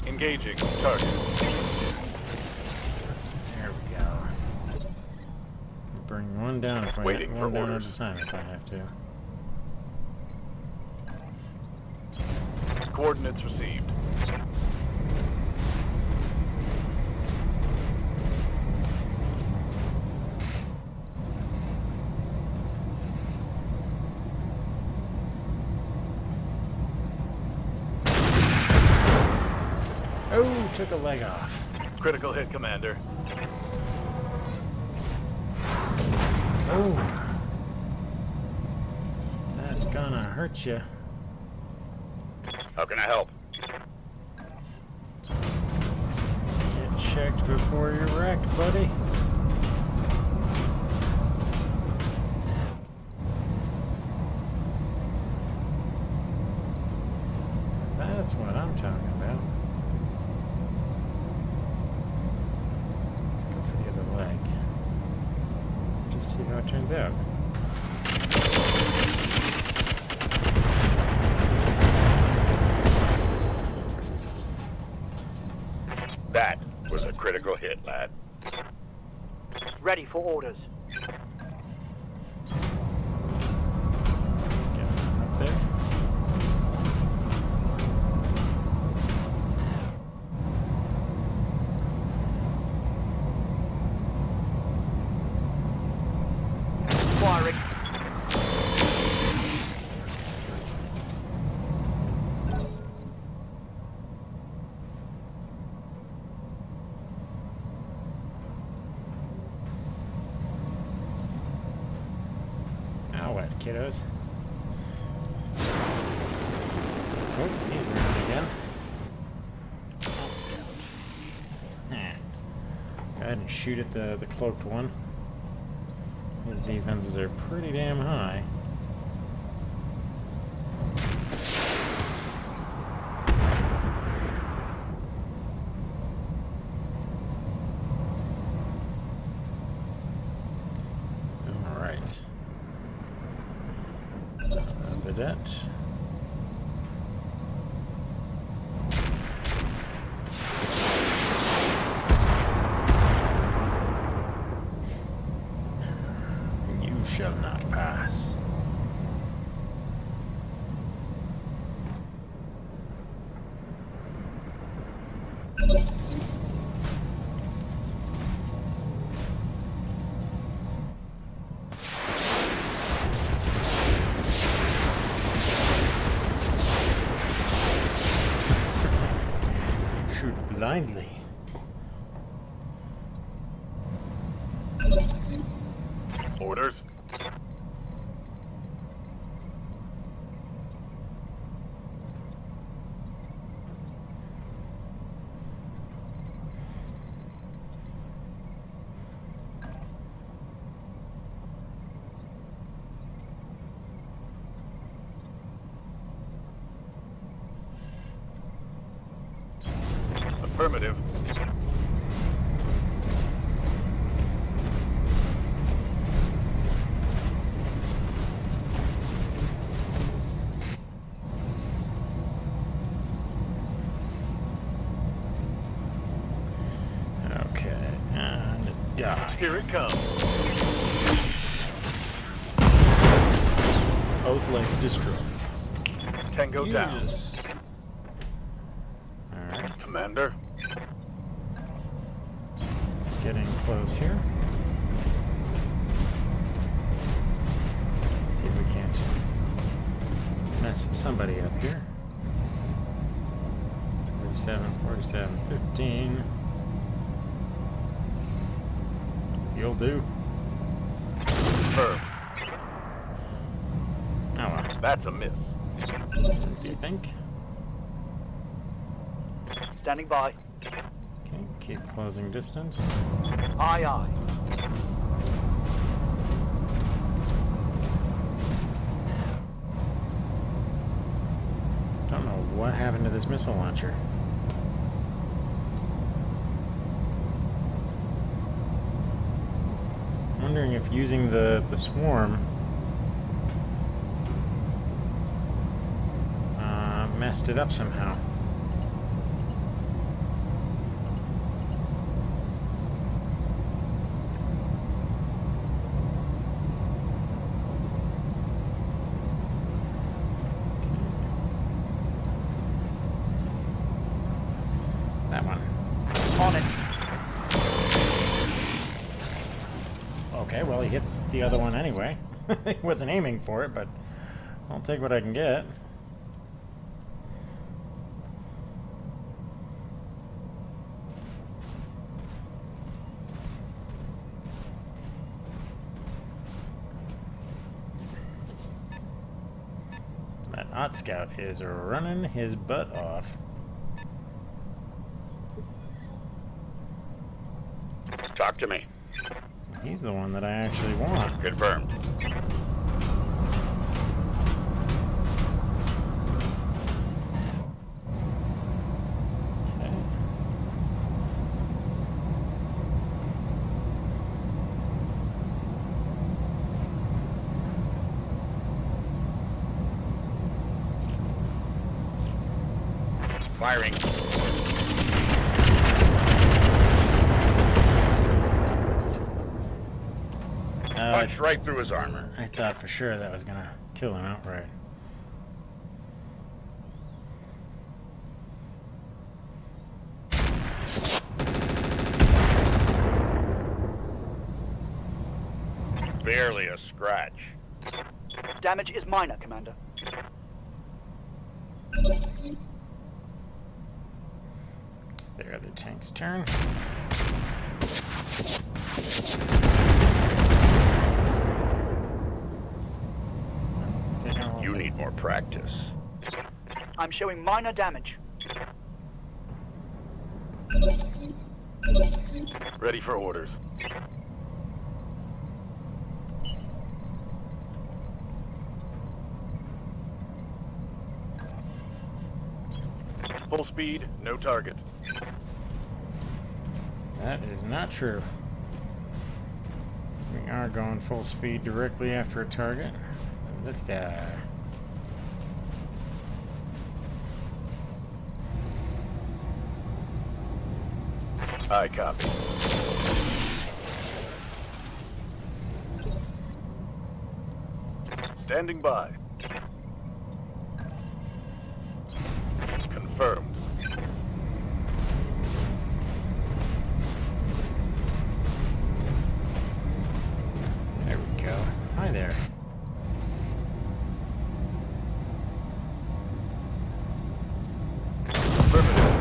Engaging target. There we go. Bring one down if I Waiting one for down orders. at a time if I have to. Coordinates received. Oh, took a leg off. Critical hit, Commander. Oh, that's gonna hurt you. How can I help? Get checked before you're wrecked, buddy. That's what I'm talking about. Let's go for the other leg. Just see how it turns out. That was a critical hit, lad. Ready for orders. Let's get him up there. Firing. Now what, kiddos? Oh, he's around again. Alt scout. Go ahead and shoot at the cloaked one. His defenses are pretty damn high. Alright. Vedette. You shall not pass. Shoot blindly. Orders? Affirmative. Okay, and die. Here it comes. Both legs destroyed. Tango down. Yes. Alright, Commander? getting close here. See if we can't mess somebody up here. 47, 47, 15. You'll do. Confirmed. Oh well. That's a miss. Do you think? Standing by. Okay, keep closing distance. Aye, aye. Don't know what happened to this missile launcher. I'm wondering if using the swarm messed it up somehow. That one. On it. Okay, well, he hit the other one anyway. He wasn't aiming for it, but I'll take what I can get. That Ot Scout is running his butt off. Talk to me. He's the one that I actually want. Confirmed. Okay. Firing. Punched right through his armor. I thought for sure that was gonna kill him outright. Barely a scratch. Damage is minor, Commander. Their other tank's turn. You need more practice. I'm showing minor damage. Ready for orders. Full speed, no target. That is not true. We are going full speed directly after a target. This guy. I copy. Standing by. Confirmed. There we go. Hi there. Affirmative.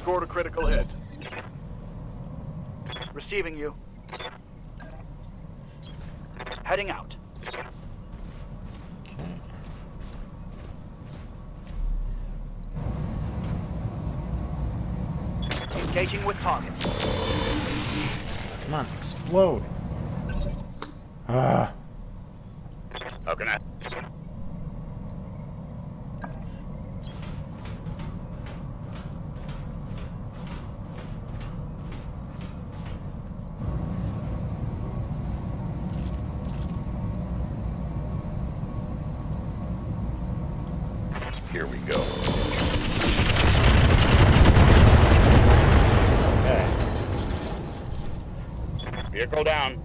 Scored a critical hit. Receiving you. Heading out. Okay. Engaging with targets. Come on, explode. Ah. How can I? Here we go. Okay. Vehicle down.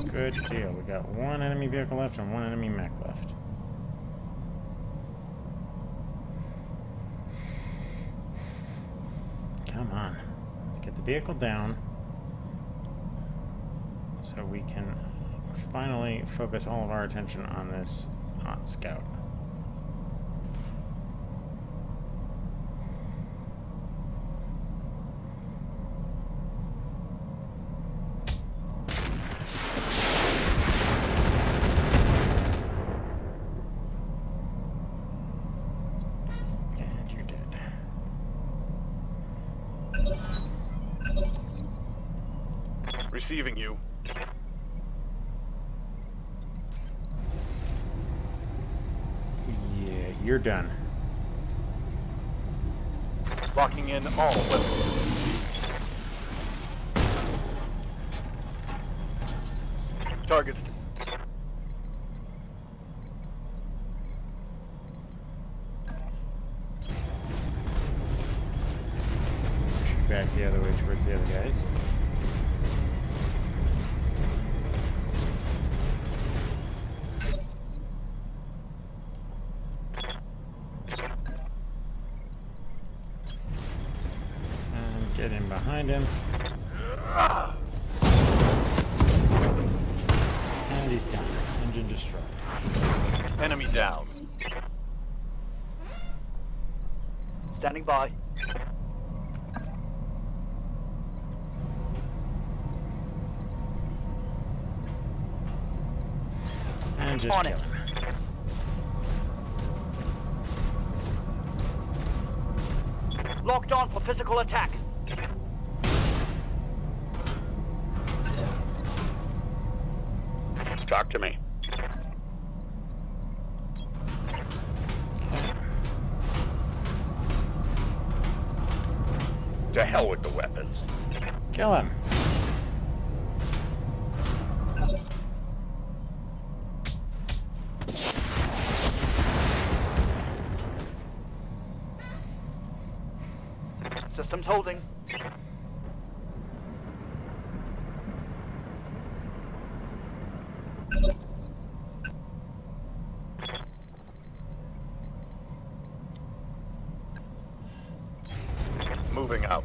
Good deal. We got one enemy vehicle left and one enemy mech left. Come on. Let's get the vehicle down so we can finally focus all of our attention on this Ot Scout. Receiving you. Yeah, you're done. Locking in all weapons. Targets. Push back the other way towards the other guys. And get in behind him. And he's done. Engine destroyed. Enemy down. Standing by. And just On kill it. him. Locked on for physical attack. Talk to me. To hell with the weapons. Kill him. Systems holding. Moving out.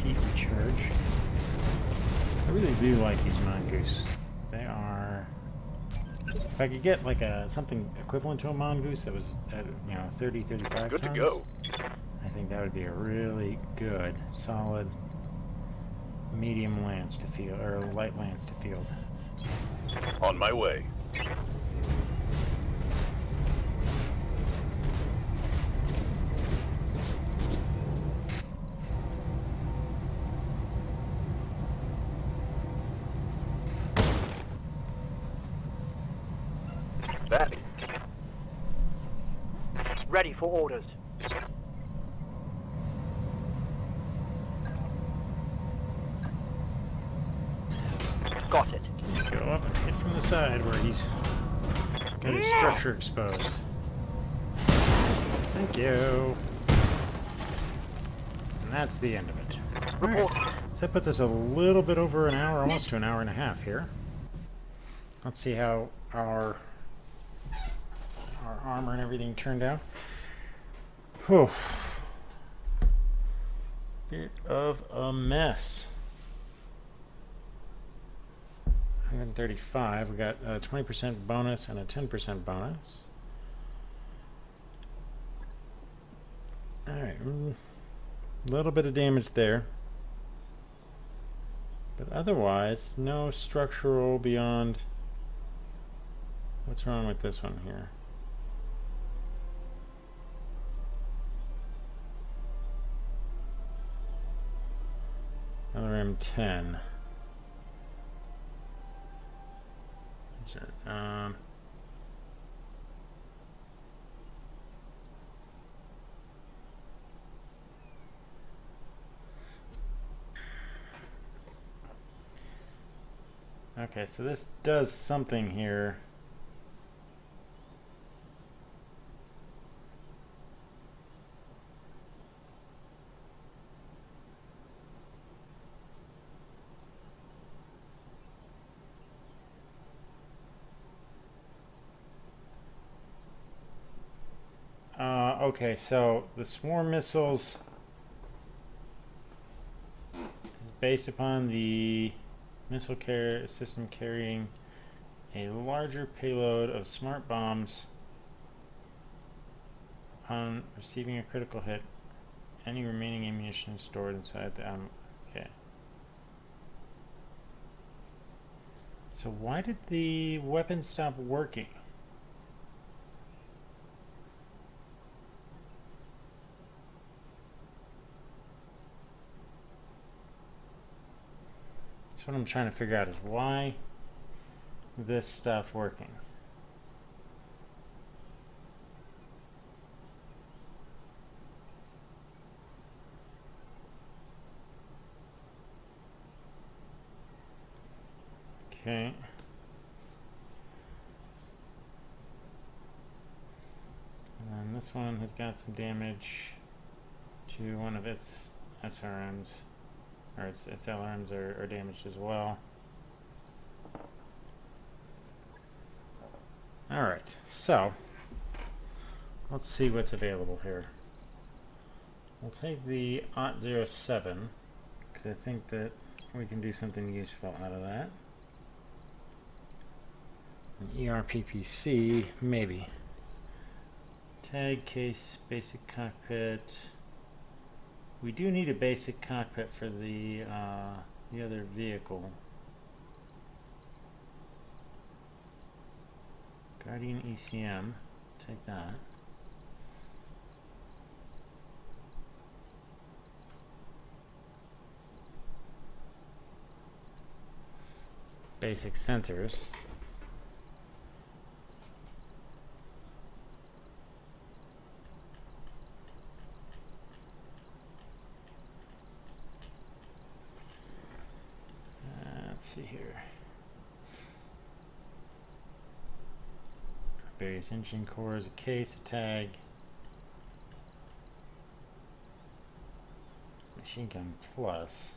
Heat recharge. I really do like these mongoose. They are. If I could get like something equivalent to a mongoose that was at 30, 35 Good to tons, go. I think that would be a really good, solid, medium lance to field or light lance to field. On my way. That. Ready for orders. Got it. Go up and hit from the side where he's got his structure exposed. Thank you. And that's the end of it. Report. So that puts us a little bit over an hour, almost to an hour and a half here. Let's see how our armor and everything turned out. Whew. Bit of a mess. 135. We got a 20% bonus and a 10% bonus. Alright. A little bit of damage there. But otherwise, no structural beyond... What's wrong with this one here? Another M10. Okay, so this does something here. Okay, so the swarm missiles is based upon the missile system carrying a larger payload of smart bombs. Upon receiving a critical hit, any remaining ammunition is stored inside the okay. So why did the weapon stop working? what I'm trying to figure out is why this stopped working. Okay. And then this one has got some damage to one of its SRMs, or its LRMs are damaged as well. Alright, so let's see what's available here. We'll take the OT-07 because I think that we can do something useful out of that. An ERPPC, maybe. Tag, case, basic cockpit. We do need a basic cockpit for the other vehicle. Guardian ECM, take that. Basic sensors. Let's see here. Various engine cores, a case, a tag. Machine gun plus.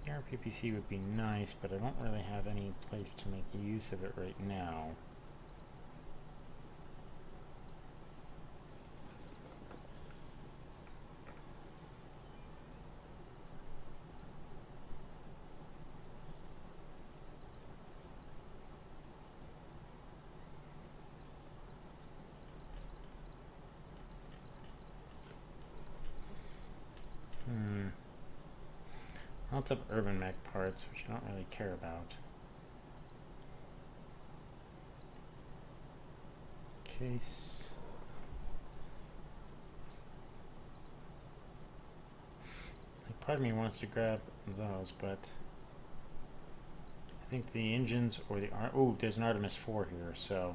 RPPC would be nice, but I don't really have any place to make use of it right now. Lots of urban mech parts, which I don't really care about. Case. Like, part of me wants to grab those, but I think the engines or the oh, there's an Artemis 4 here, so.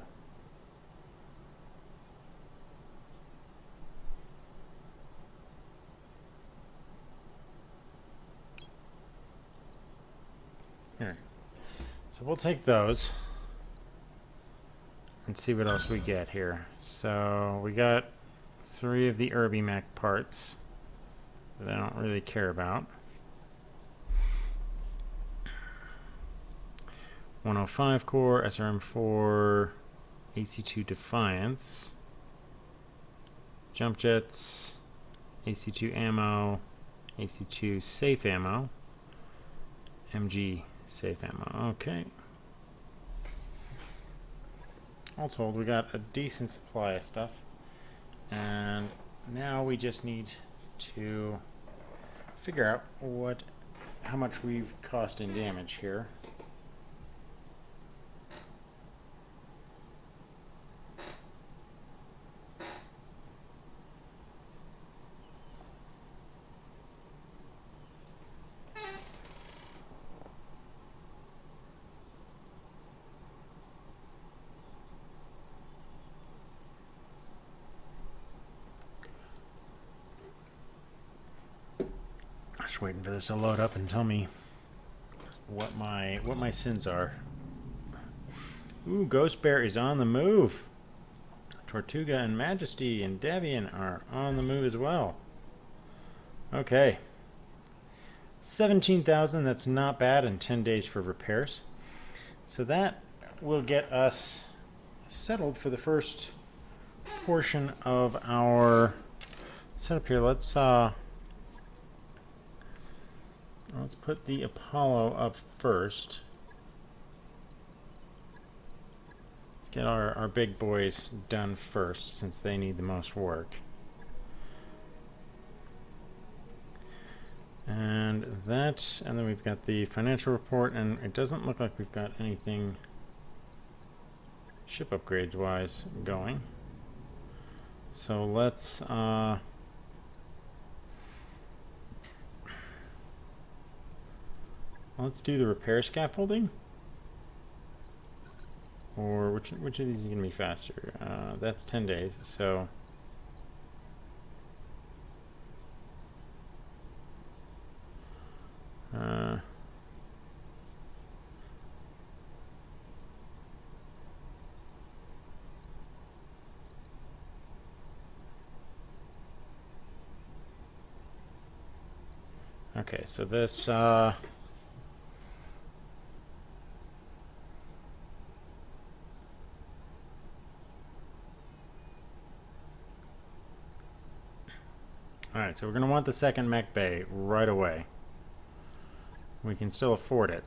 Here. So we'll take those and see what else we get here. So we got 3 of the UrbiMech parts that I don't really care about. 105 core, SRM4, AC2 Defiance, jump jets, AC2 ammo, AC2 safe ammo, MG safe ammo. Okay. All told, we got a decent supply of stuff, and now we just need to figure out how much we've cost in damage here. Just waiting for this to load up and tell me what my sins are. Ooh, Ghost Bear is on the move. Tortuga and Majesty and Davian are on the move as well. Okay. 17,000, that's not bad, and 10 days for repairs. So that will get us settled for the first portion of our setup here. Let's put the Apollo up first. Let's get our big boys done first, since they need the most work. And then we've got the financial report, and it doesn't look like we've got anything ship upgrades wise going. So let's let's do the repair scaffolding. Or which of these is going to be faster? That's 10 days, so... okay, so this... Alright, so we're going to want the second mech bay right away. We can still afford it.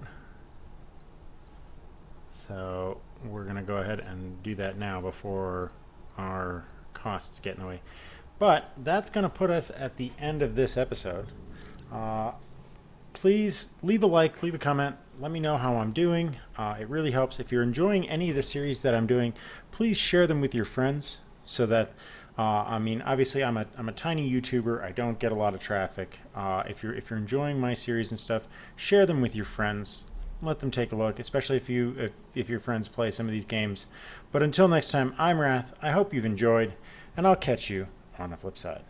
So we're going to go ahead and do that now before our costs get in the way. But that's going to put us at the end of this episode. Please leave a like, leave a comment, let me know how I'm doing. It really helps. If you're enjoying any of the series that I'm doing, please share them with your friends so that I mean, obviously, I'm a tiny YouTuber. I don't get a lot of traffic. If you're enjoying my series and stuff, share them with your friends. Let them take a look, especially if your friends play some of these games. But until next time, I'm Wrath. I hope you've enjoyed, and I'll catch you on the flip side.